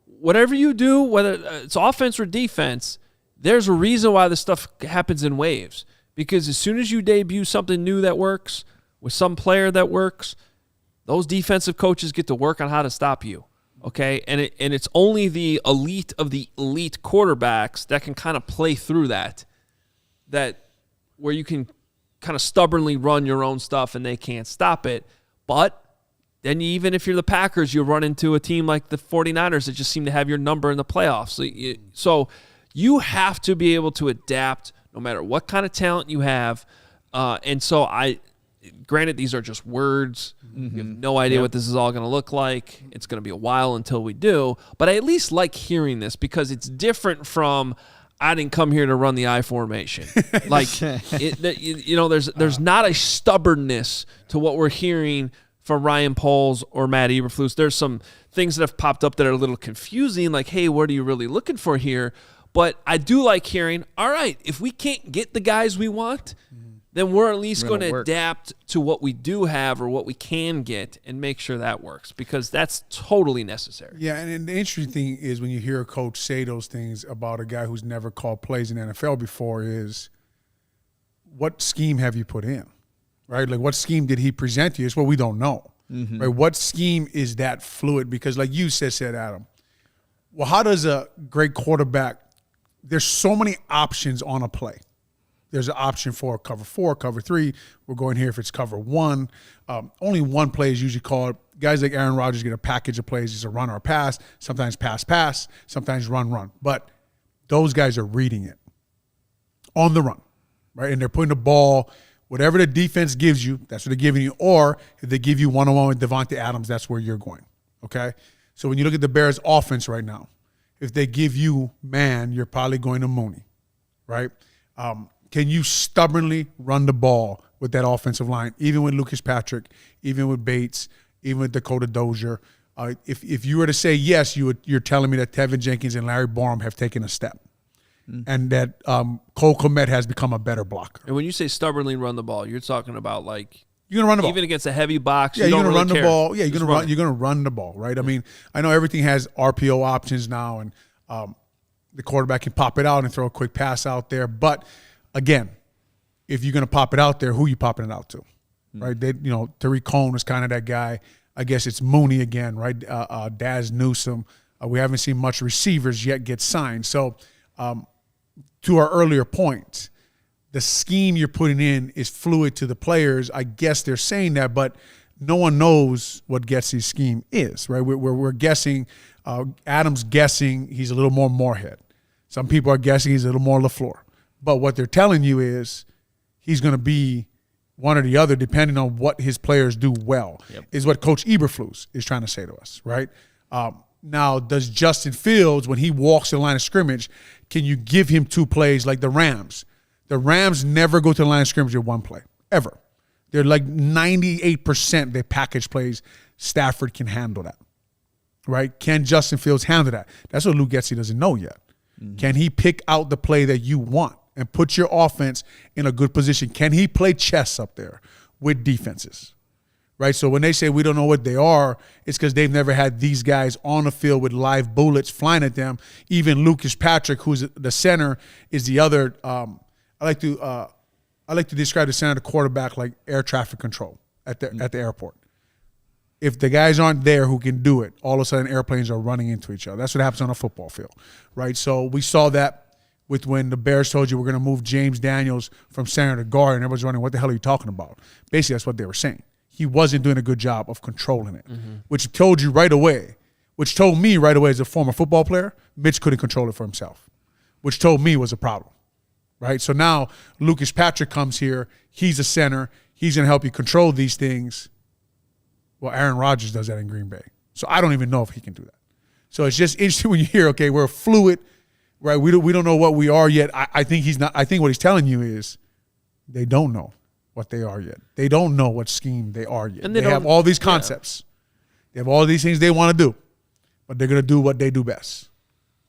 Whatever you do, whether it's offense or defense, there's a reason why this stuff happens in waves. Because as soon as you debut something new that works, with some player that works, those defensive coaches get to work on how to stop you. Okay? And it's only the elite of the elite quarterbacks that can kind of play through that where you can kind of stubbornly run your own stuff and they can't stop it. But then even if you're the Packers, you run into a team like the 49ers that just seem to have your number in the playoffs. So you have to be able to adapt no matter what kind of talent you have. And so granted, these are just words. Mm-hmm. You have no idea what this is all going to look like. It's going to be a while until we do. But I at least like hearing this because it's different from I didn't come here to run the I formation. Like, there's not a stubbornness to what we're hearing from Ryan Poles or Matt Eberflus. There's some things that have popped up that are a little confusing, like, hey, what are you really looking for here? But I do like hearing, all right, if we can't get the guys we want, then we're at least going to adapt to what we do have or what we can get and make sure that works because that's totally necessary. Yeah, and the interesting thing is when you hear a coach say those things about a guy who's never called plays in the NFL before is what scheme have you put in, right? Like what scheme did he present to you? It's what we don't know, right? What scheme is that fluid? Because like you said, Adam, well, how does a great quarterback – there's so many options on a play. There's an option for cover 4, cover 3. We're going here if it's cover 1. Only one play is usually called. Guys like Aaron Rodgers get a package of plays. It's a run or a pass, sometimes pass, sometimes run. But those guys are reading it on the run, right? And they're putting the ball, whatever the defense gives you, that's what they're giving you. Or if they give you one-on-one with Devontae Adams, that's where you're going, okay? So when you look at the Bears' offense right now, if they give you man, you're probably going to Mooney, right? Can you stubbornly run the ball with that offensive line, even with Lucas Patrick, even with Bates, even with Dakota Dozier. If you were to say yes, you're telling me that Tevin Jenkins and Larry Borum have taken a step, and that Cole Kmet has become a better blocker. And when you say stubbornly run the ball, you're talking about like you're gonna run the ball even against a heavy box. Yeah, you're gonna run the care. ball. Yeah, you're Just gonna run the ball, right? I mean, I know everything has RPO options now, and the quarterback can pop it out and throw a quick pass out there. But again, if you're gonna pop it out there, who you popping it out to, right? Tariq Cohen was kind of that guy. I guess it's Mooney again, right? Daz Newsome. We haven't seen much receivers yet get signed. So to our earlier point, the scheme you're putting in is fluid to the players. I guess they're saying that, but no one knows what Getsy's scheme is, right? We're guessing. Adam's guessing he's a little more Moorhead. Some people are guessing he's a little more LaFleur. But what they're telling you is he's going to be one or the other, depending on what his players do well, is what Coach Eberflus is trying to say to us, right? Now, does Justin Fields, when he walks the line of scrimmage, can you give him 2 plays like the Rams? The Rams never go to the line of scrimmage with 1 play, ever. They're like 98% they package plays. Stafford can handle that, right? Can Justin Fields handle that? That's what Luke Getsy doesn't know yet. Can he pick out the play that you want and put your offense in a good position? Can he play chess up there with defenses, right? So when they say we don't know what they are, it's because they've never had these guys on the field with live bullets flying at them. Even Lucas Patrick, who's the center, is the other. I like to describe the center of the quarterback like air traffic control at the airport. If the guys aren't there who can do it, all of a sudden airplanes are running into each other. That's what happens on a football field, right? So we saw that with when the Bears told you we're going to move James Daniels from center to guard, and everybody's wondering, what the hell are you talking about? Basically, that's what they were saying. He wasn't doing a good job of controlling it, which told me right away as a former football player, Mitch couldn't control it for himself, which told me was a problem, right? So now Lucas Patrick comes here. He's a center. He's going to help you control these things. Well, Aaron Rodgers does that in Green Bay. So I don't even know if he can do that. So it's just interesting when you hear, okay, we're fluid, right? We don't know what we are yet. I think he's not. I think what he's telling you is they don't know what they are yet. They don't know what scheme they are yet. And they have all these concepts. Yeah. They have all these things they want to do, but they're going to do what they do best,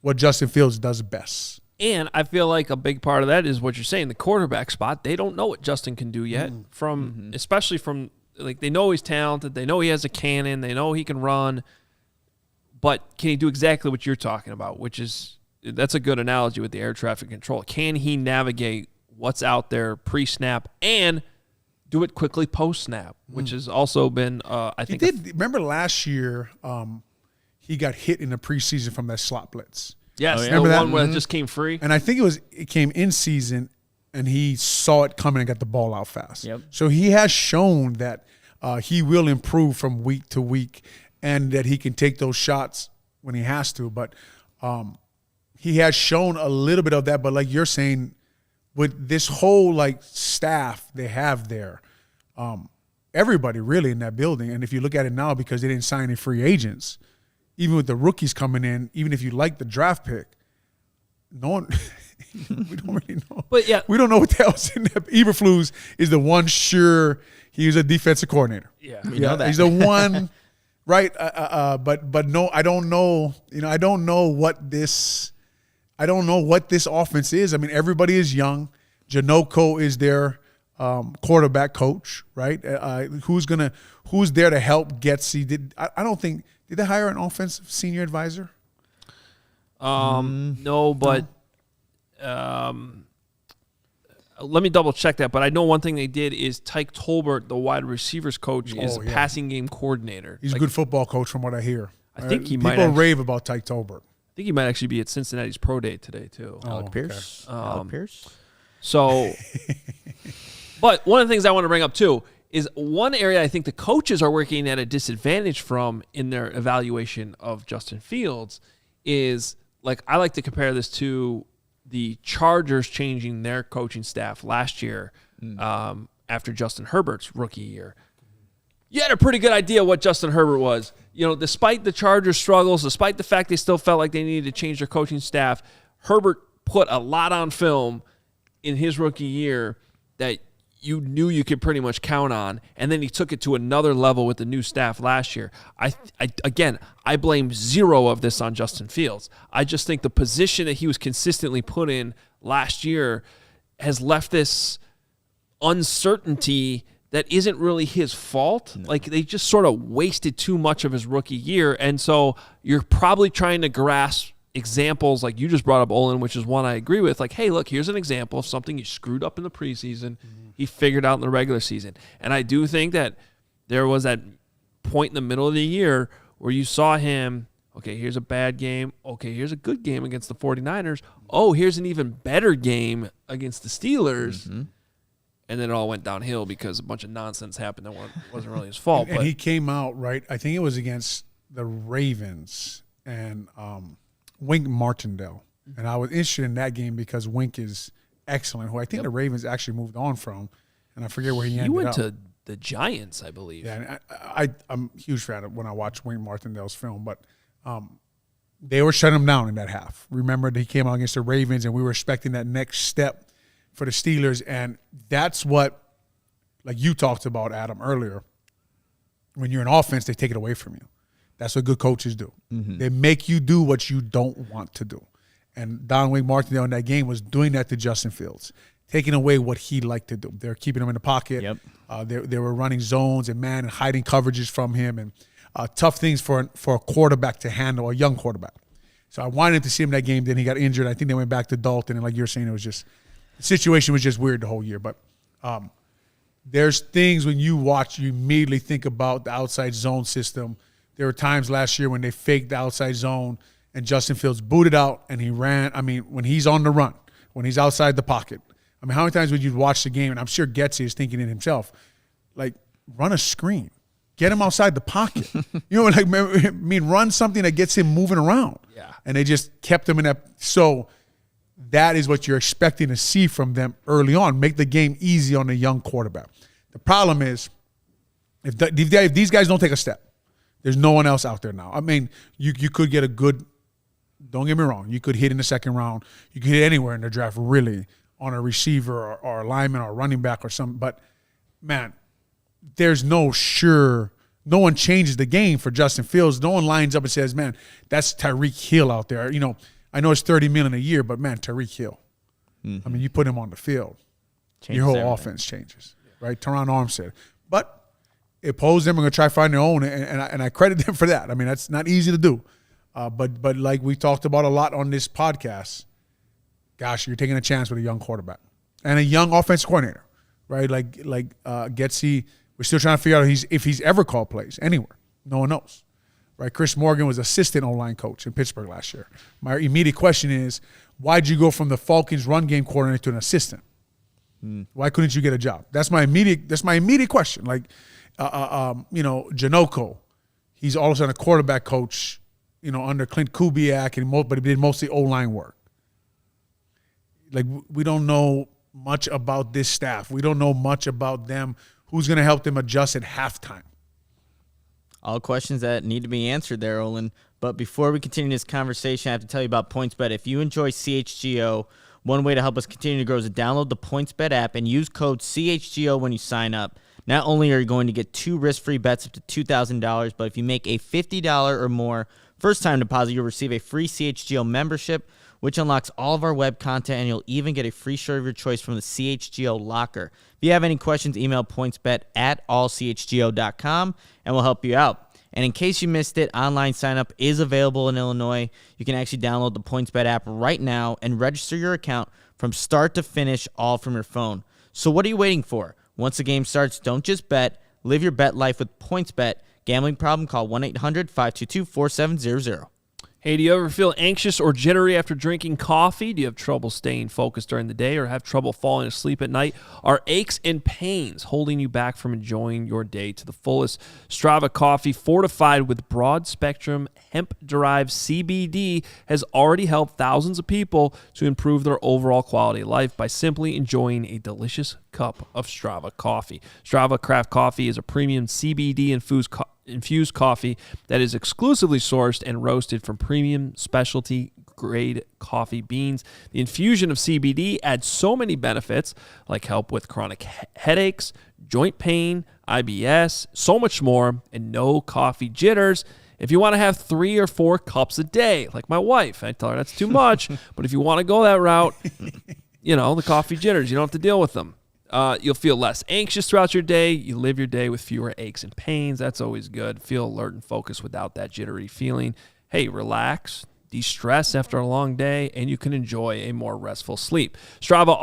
what Justin Fields does best. And I feel like a big part of that is what you're saying, the quarterback spot. They don't know what Justin can do yet, especially from – like they know he's talented. They know he has a cannon. They know he can run. But can he do exactly what you're talking about, which is that's a good analogy with the air traffic control. Can he navigate what's out there pre-snap and do it quickly post-snap, which has also been, I think. Remember last year he got hit in the preseason from that slot blitz. Yes, remember the that? one where it just came free. And I think it came in season, and he saw it coming and got the ball out fast. Yep. So he has shown that he will improve from week to week and that he can take those shots when he has to. But he has shown a little bit of that. But like you're saying, with this whole like staff they have there, everybody really in that building, and if you look at it now because they didn't sign any free agents, even with the rookies coming in, even if you like the draft pick, no one – we don't really know. But yeah, we don't know what the hell's in there. Eberflus is the one sure he was a defensive coordinator. Yeah, we know that. He's the one, right? But no, I don't know. I don't know what this. I don't know what this offense is. I mean, everybody is young. Janoko is their quarterback coach, right? Who's there to help Getsy? I don't think did they hire an offensive senior advisor? No, but. Let me double check that, but I know one thing they did is Tyke Tolbert, the wide receivers coach, is a passing game coordinator. He's a good football coach from what I hear. I think he might. People rave about Tyke Tolbert. I think he might actually be at Cincinnati's pro day today too. Alec Pierce. Alec Pierce. So, but one of the things I want to bring up too is one area I think the coaches are working at a disadvantage from in their evaluation of Justin Fields is like I like to compare this to the Chargers changing their coaching staff last year after Justin Herbert's rookie year. You had a pretty good idea what Justin Herbert was. Despite the Chargers' struggles, despite the fact they still felt like they needed to change their coaching staff, Herbert put a lot on film in his rookie year that you knew you could pretty much count on, and then he took it to another level with the new staff last year. I blame zero of this on Justin Fields. I just think the position that he was consistently put in last year has left this uncertainty that isn't really his fault. No. Like, they just sort of wasted too much of his rookie year, and so you're probably trying to grasp examples like you just brought up, Olin, which is one I agree with. Like, hey, look, here's an example of something you screwed up in the preseason. He figured out in the regular season. And I do think that there was that point in the middle of the year where you saw him, okay, here's a bad game. Okay, here's a good game against the 49ers. Oh, here's an even better game against the Steelers. Mm-hmm. And then it all went downhill because a bunch of nonsense happened that wasn't really his fault. And he came out, right, I think it was against the Ravens and Wink Martindale. And I was interested in that game because Wink is excellent, who I think the Ravens actually moved on from, and I forget where he ended up. He went to the Giants, I believe. Yeah, and I'm a huge fan of when I watch Wink Martindale's film, but they were shutting him down in that half. Remember, he came out against the Ravens, and we were expecting that next step for the Steelers, and that's what, like you talked about, Adam, earlier. When you're in offense, they take it away from you. That's what good coaches do. Mm-hmm. They make you do what you don't want to do. And Don Wink Martindale in that game was doing that to Justin Fields, taking away what he liked to do. They're keeping him in the pocket. Yep. They were running zones and man and hiding coverages from him, and tough things for a quarterback to handle, a young quarterback. So I wanted to see him in that game. Then he got injured. I think they went back to Dalton, and like you're saying, it was just the situation was just weird the whole year. But there's things when you watch, you immediately think about the outside zone system. There were times last year when they faked the outside zone and Justin Fields booted out and he ran. I mean, when he's on the run, when he's outside the pocket. I mean, how many times would you watch the game, and I'm sure Getsy is thinking it himself, like, run a screen. Get him outside the pocket. Run something that gets him moving around. Yeah. And they just kept him in that. So that is what you're expecting to see from them early on. Make the game easy on a young quarterback. The problem is if these guys don't take a step, there's no one else out there now. I mean, you could get a good – don't get me wrong. You could hit in the second round. You could hit anywhere in the draft, really, on a receiver or a lineman or a running back or something. But, man, there's no one changes the game for Justin Fields. No one lines up and says, man, that's Tyreek Hill out there. You know, I know it's $30 million a year, but, man, Tyreek Hill. Mm-hmm. I mean, you put him on the field. Your whole offense changes, right? Teron Armstead. But it posed them. We're going to try to find their own, and I credit them for that. I mean, that's not easy to do. But like we talked about a lot on this podcast, gosh, you're taking a chance with a young quarterback and a young offensive coordinator, right? Like Getsy, we're still trying to figure out if he's ever called plays anywhere. No one knows, right? Chris Morgan was assistant O-line coach in Pittsburgh last year. My immediate question is, why'd you go from the Falcons run game coordinator to an assistant? Why couldn't you get a job? That's my immediate question. Like, Janoko, he's all of a sudden a quarterback coach, under Clint Kubiak, but he did mostly O-line work. Like, we don't know much about this staff. We don't know much about them. Who's going to help them adjust at halftime? All questions that need to be answered there, Olin. But before we continue this conversation, I have to tell you about PointsBet. If you enjoy CHGO, one way to help us continue to grow is to download the PointsBet app and use code CHGO when you sign up. Not only are you going to get 2 risk-free bets up to $2,000, but if you make a $50 or more first-time deposit, you'll receive a free CHGO membership, which unlocks all of our web content, and you'll even get a free shirt of your choice from the CHGO locker. If you have any questions, email pointsbet@allchgo.com, and we'll help you out. And in case you missed it, online sign-up is available in Illinois. You can actually download the PointsBet app right now and register your account from start to finish, all from your phone. So what are you waiting for? Once the game starts, don't just bet. Live your bet life with PointsBet. Gambling problem? Call 1-800-522-4700. Hey, do you ever feel anxious or jittery after drinking coffee? Do you have trouble staying focused during the day or have trouble falling asleep at night? Are aches and pains holding you back from enjoying your day to the fullest? Strava coffee, fortified with broad-spectrum hemp-derived CBD, has already helped thousands of people to improve their overall quality of life by simply enjoying a delicious cup of Strava coffee. Strava Craft Coffee is a premium CBD-infused coffee that is exclusively sourced and roasted from premium specialty grade coffee beans. The infusion of CBD adds so many benefits, like help with chronic headaches, joint pain, IBS, so much more, and no coffee jitters. If you want to have 3 or 4 cups a day, like my wife, I tell her that's too much. But if you want to go that route, the coffee jitters, you don't have to deal with them. You'll feel less anxious throughout your day. You live your day with fewer aches and pains. That's always good. Feel alert and focused without that jittery feeling. Hey, relax, de-stress after a long day, and you can enjoy a more restful sleep. Strava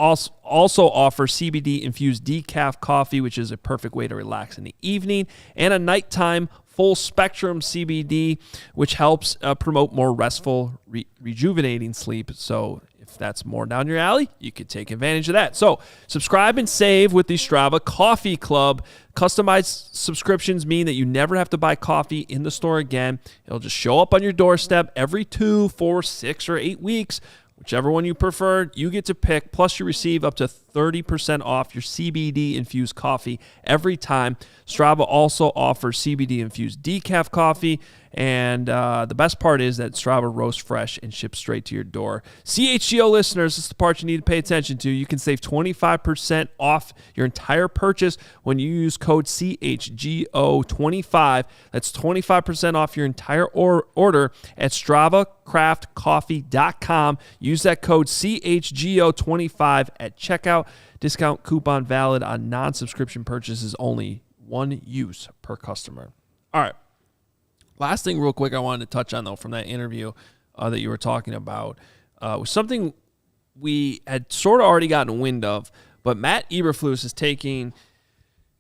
also offers CBD-infused decaf coffee, which is a perfect way to relax in the evening, and a nighttime full-spectrum CBD, which helps promote more restful, rejuvenating sleep. So if that's more down your alley, you could take advantage of that. So subscribe and save with the Strava Coffee Club. Customized subscriptions mean that you never have to buy coffee in the store again. It'll just show up on your doorstep every 2, 4, 6, or 8 weeks. Whichever one you prefer, you get to pick. Plus, you receive up to 30% off your CBD-infused coffee every time. Strava also offers CBD-infused decaf coffee. And the best part is that Strava roasts fresh and ships straight to your door. CHGO listeners, this is the part you need to pay attention to. You can save 25% off your entire purchase when you use code CHGO25. That's 25% off your entire order at StravaCraftCoffee.com. Use that code CHGO25 at checkout. Discount coupon valid on non-subscription purchases only. 1 use per customer. All right. Last thing real quick I wanted to touch on, though, from that interview that you were talking about was something we had sort of already gotten wind of, but Matt Eberflus is taking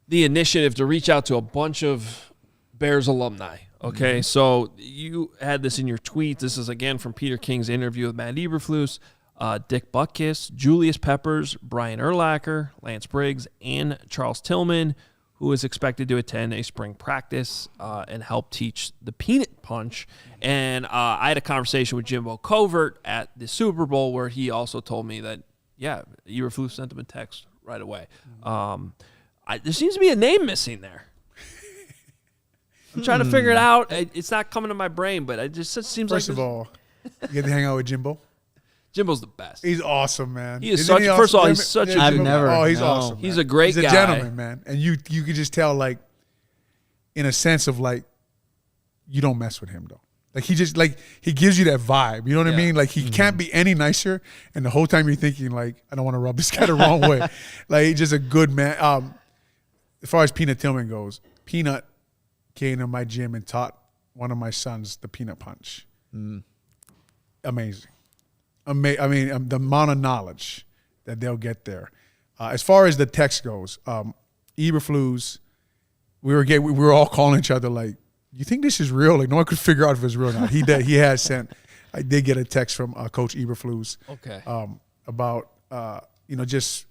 the initiative to reach out to a bunch of Bears alumni. Okay, so you had this in your tweet. This is, again, from Peter King's interview with Matt Eberflus, Dick Butkus, Julius Peppers, Brian Urlacher, Lance Briggs, and Charles Tillman, who is expected to attend a spring practice and help teach the peanut punch. And I had a conversation with Jimbo Covert at the Super Bowl where he also told me that, Eberflus sent him a text right away. There seems to be a name missing there. I'm trying to figure it out. It's not coming to my brain, but it just seems First of all, you get to hang out with Jimbo. Jimbo's the best. He's awesome, man. He is such. First of all, he's such a. I've never. Oh, he's no. awesome. He's a great guy. He's a gentleman, man. And you could just tell, like, in a sense of like, you don't mess with him though. Like he gives you that vibe. You know what I mean? Like he can't be any nicer. And the whole time you're thinking like, I don't want to rub this guy the wrong way. Like he's just a good man. As far as Peanut Tillman goes, Peanut came to my gym and taught one of my sons the peanut punch. Amazing. I mean, the amount of knowledge that they'll get there. As far as the text goes, Eberflus, we were all calling each other like, "You think this is real?" Like no one could figure out if it was real or not. He has sent. I did get a text from Coach Eberflus. Okay. About just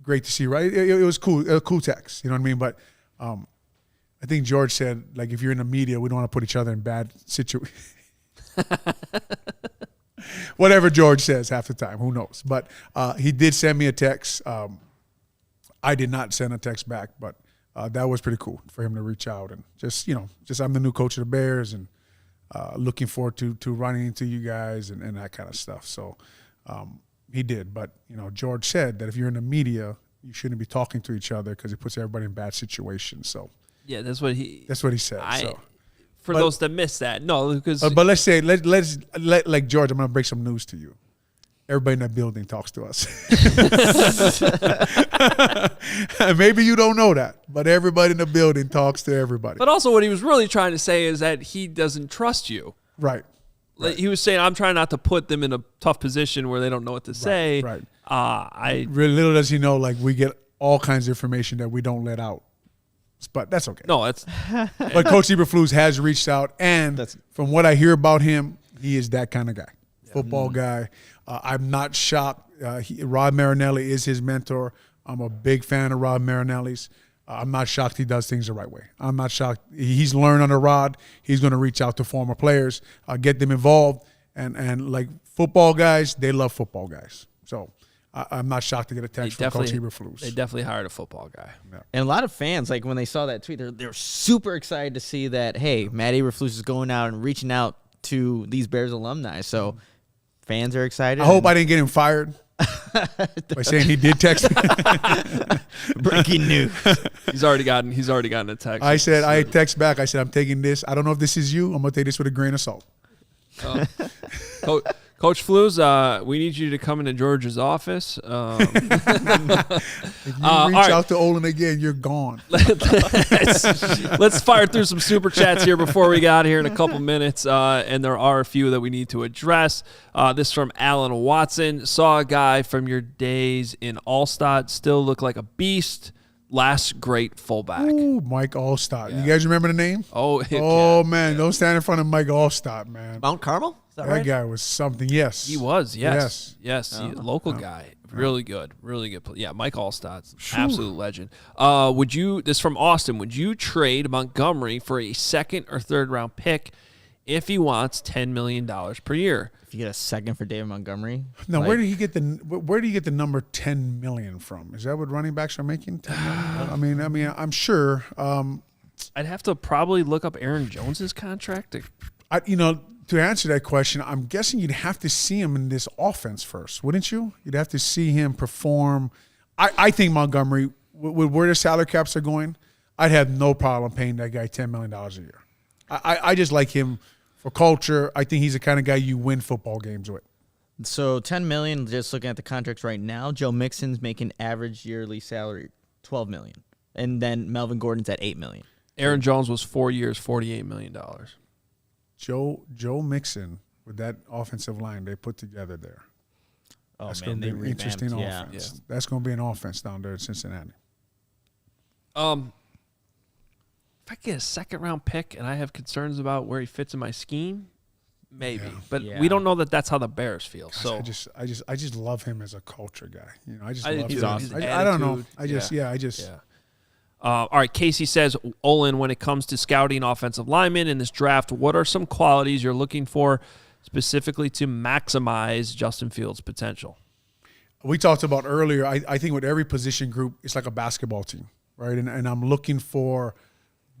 great to see. Right, it was cool. A cool text. You know what I mean? But I think George said like, if you're in the media, we don't want to put each other in bad situations. Whatever George says half the time, who knows? But he did send me a text. I did not send a text back, but that was pretty cool for him to reach out and just I'm the new coach of the Bears and looking forward to running into you guys and that kind of stuff. So he did. But, George said that if you're in the media, you shouldn't be talking to each other because it puts everybody in bad situations. So yeah, that's what he said. For those that missed that, no, because but let's say let's like George, I'm gonna break some news to you. Everybody in that building talks to us. Maybe you don't know that, but everybody in the building talks to everybody. But also, what he was really trying to say is that he doesn't trust you. Right. Like he was saying, I'm trying not to put them in a tough position where they don't know what to say. Right. Really little does he know, like we get all kinds of information that we don't let out. But that's okay. No, that's. But Coach Eberflus has reached out, and from what I hear about him, he is that kind of guy, football guy. I'm not shocked. Rod Marinelli is his mentor. I'm a big fan of Rod Marinelli's. I'm not shocked he does things the right way. I'm not shocked. He's learned under Rod. He's going to reach out to former players, get them involved, and like football guys, they love football guys. So. I'm not shocked to get a text from Coach Eberflus. They definitely hired a football guy. Yeah. And a lot of fans, like when they saw that tweet, they're super excited to see that, hey, Matt Eberflus is going out and reaching out to these Bears alumni. So Fans are excited. I hope I didn't get him fired by saying he did text me. Breaking news. He's already gotten a text. I said, I text back. I said, I'm taking this. I don't know if this is you. I'm going to take this with a grain of salt. Coach Flus, we need you to come into George's office. If you reach out to Olin again, you're gone. Let's fire through some super chats here before we got here in a couple minutes, and there are a few that we need to address. This from Alan Watson. Saw a guy from your days in Allstott, still look like a beast. Last great fullback. Ooh, Mike Allstott. Yeah. You guys remember the name? Man, don't stand in front of Mike Allstott, man. Mount Carmel? Is that right? Guy was something. Yes, he was. Yes. Local guy, really good. Yeah, Mike Allstott's absolute legend. This from Austin? Would you trade Montgomery for a second or third round pick if he wants $10 million per year? If you get a second for David Montgomery. Now, where do you get the number 10 million from? Is that what running backs are making? 10 million? I mean, I'm sure. I'd have to probably look up Aaron Jones's contract. To answer that question, I'm guessing you'd have to see him in this offense first, wouldn't you? You'd have to see him perform. I think Montgomery, with where the salary caps are going, I'd have no problem paying that guy $10 million a year. I just like him for culture. I think he's the kind of guy you win football games with. So $10 million, just looking at the contracts right now, Joe Mixon's making average yearly salary $12 million. And then Melvin Gordon's at $8 million. Aaron Jones was 4 years, $48 million. Joe Mixon with that offensive line they put together there. That's going to be an interesting offense. Yeah. That's going to be an offense down there in Cincinnati. If I get a second round pick and I have concerns about where he fits in my scheme, maybe. Yeah. But we don't know that that's how the Bears feel. Gosh, so I just love him as a culture guy. I just love him. Awesome. I don't know. All right, Casey says, Olin, when it comes to scouting offensive linemen in this draft, what are some qualities you're looking for specifically to maximize Justin Fields' potential? We talked about earlier, I think with every position group, it's like a basketball team, right? And I'm looking for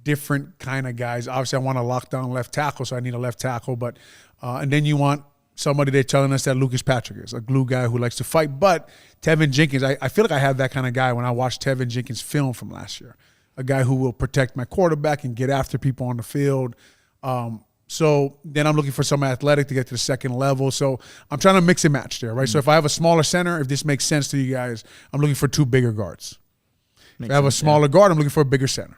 different kind of guys. Obviously, I want a lockdown left tackle, so I need a left tackle. But and then you want somebody they're telling us that Lucas Patrick is, a glue guy who likes to fight. But Tevin Jenkins, I feel like I have that kind of guy when I watch Tevin Jenkins' film from last year, a guy who will protect my quarterback and get after people on the field. So then I'm looking for some athletic to get to the second level. So I'm trying to mix and match there, right? So if I have a smaller center, if this makes sense to you guys, I'm looking for two bigger guards. If I have a smaller guard, I'm looking for a bigger center.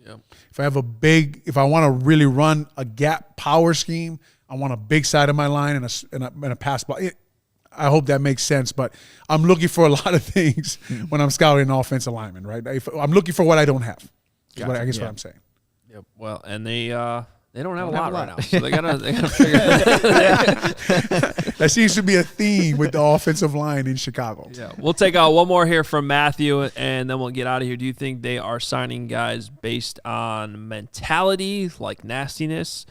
Yep. If I want to really run a gap power scheme, I want a big side of my line and a pass block. I hope that makes sense, but I'm looking for a lot of things when I'm scouting an offensive lineman, right? I'm looking for what I don't have. Gotcha. I guess what I'm saying. Yep. Well, and they don't have a lot right now, so they gotta figure it out. That seems to be a theme with the offensive line in Chicago. Yeah, we'll take one more here from Matthew, and then we'll get out of here. Do you think they are signing guys based on mentality, like nastiness,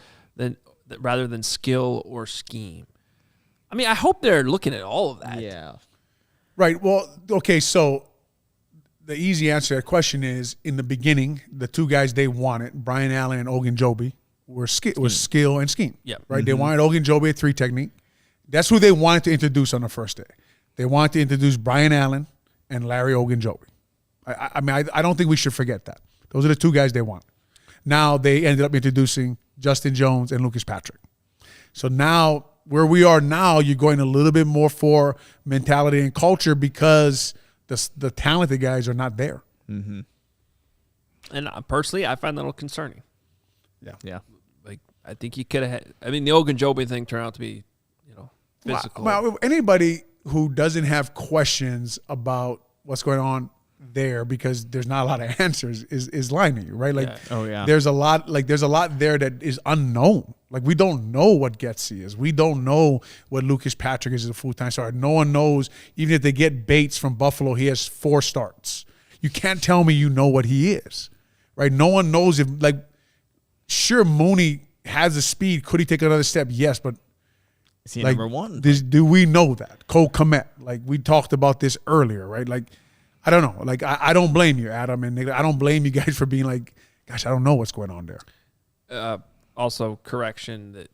rather than skill or scheme? I mean, I hope they're looking at all of that. Yeah. Right. Well, okay, so the easy answer to that question is, in the beginning, the two guys they wanted, Brian Allen and Ogunjobi, was skill and scheme. Yeah. Right? Mm-hmm. They wanted Ogunjobi at 3 technique. That's who they wanted to introduce on the first day. They wanted to introduce Brian Allen and Larry Ogunjobi. I mean, I don't think we should forget that. Those are the two guys they wanted. Now they ended up introducing Justin Jones and Lucas Patrick. So now, where we are now, you're going a little bit more for mentality and culture because the talented guys are not there. Mm-hmm. And personally, I find that a little concerning. Yeah. Like, I think you could have had – I mean, the Ogunjobi thing turned out to be, physical. Well, anybody who doesn't have questions about what's going on there because there's not a lot of answers is lying to you, right? Like, there's a lot there that is unknown. Like, we don't know what Getsy is. We don't know what Lucas Patrick is as a full-time starter. No one knows. Even if they get Bates from Buffalo, he has 4 starts. You can't tell me you know what he is, right? No one knows if, like, sure, Mooney has the speed. Could he take another step? Yes, but is he number one? Do we know that? Cole Kmet, like, we talked about this earlier, right? Like, I don't know. Like, I don't blame you, Adam, and I don't blame you guys for being like, gosh, I don't know what's going on there. Also, correction that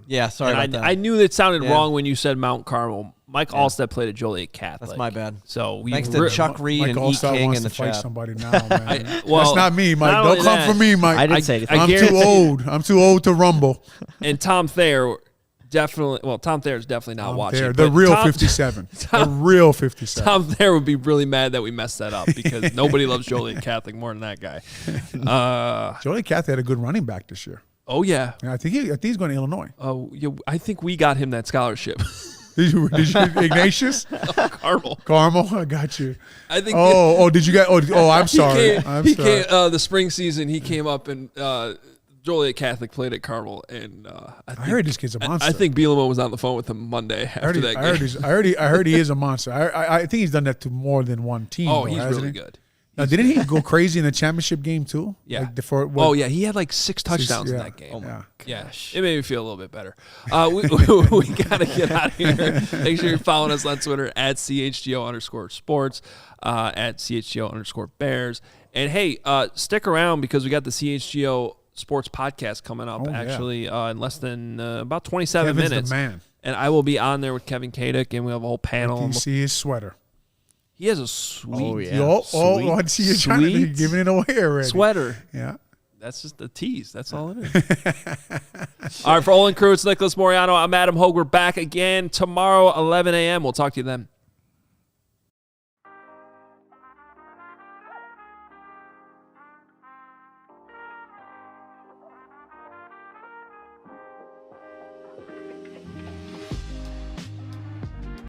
Yeah, sorry and about that. I knew that sounded Yeah. wrong when you said Mount Carmel. Mike Allsted played at Joliet Catholic. That's my bad. So we Thanks to Chuck Reed Mike and E. Allstott King wants in the to fight chat. somebody now, man. well, That's not me, Mike. not Don't only come that, for me, Mike. I didn't say anything. I'm guarantee- too old. I'm too old to rumble. And Tom Thayer definitely. Well, Tom Thayer's definitely not watching. There, the but real Tom, 57. The real 57. Tom Thayer would be really mad that we messed that up because nobody loves Joliet Catholic more than that guy. Joliet Catholic had a good running back this year. Oh yeah. Yeah, I think he's going to Illinois. Oh yeah. I think we got him that scholarship. Did you Ignatius? Carmel. I got you. I think. Did you get? I'm sorry. He came the spring season. He came up and Joliet Catholic played at Carmel, and I heard this kid's a monster. I think Bielema was on the phone with him Monday after that game. I heard he is a monster. I think he's done that to more than one team. Oh, though, he's hasn't really he? good. Now, didn't he go crazy in the championship game too? Yeah. Like yeah, he had like 6 touchdowns in that game. Oh my Yeah. Yeah, it made me feel a little bit better. We got to get out of here. Make sure you're following us on Twitter at @CHGO_sports, at @CHGO_Bears. And hey, stick around because we got the CHGO Sports Podcast coming up in less than about 27 Kevin's minutes. the man. And I will be on there with Kevin Kadick, and we have a whole panel. You see his sweater. He has a sweet I see you trying to Sweet giving it away already. sweater. Yeah. That's just a tease. That's all it is. All right, for Olin Kreutz, Nicholas Moreano, I'm Adam Hoge. We're back again tomorrow, 11 a.m. We'll talk to you then.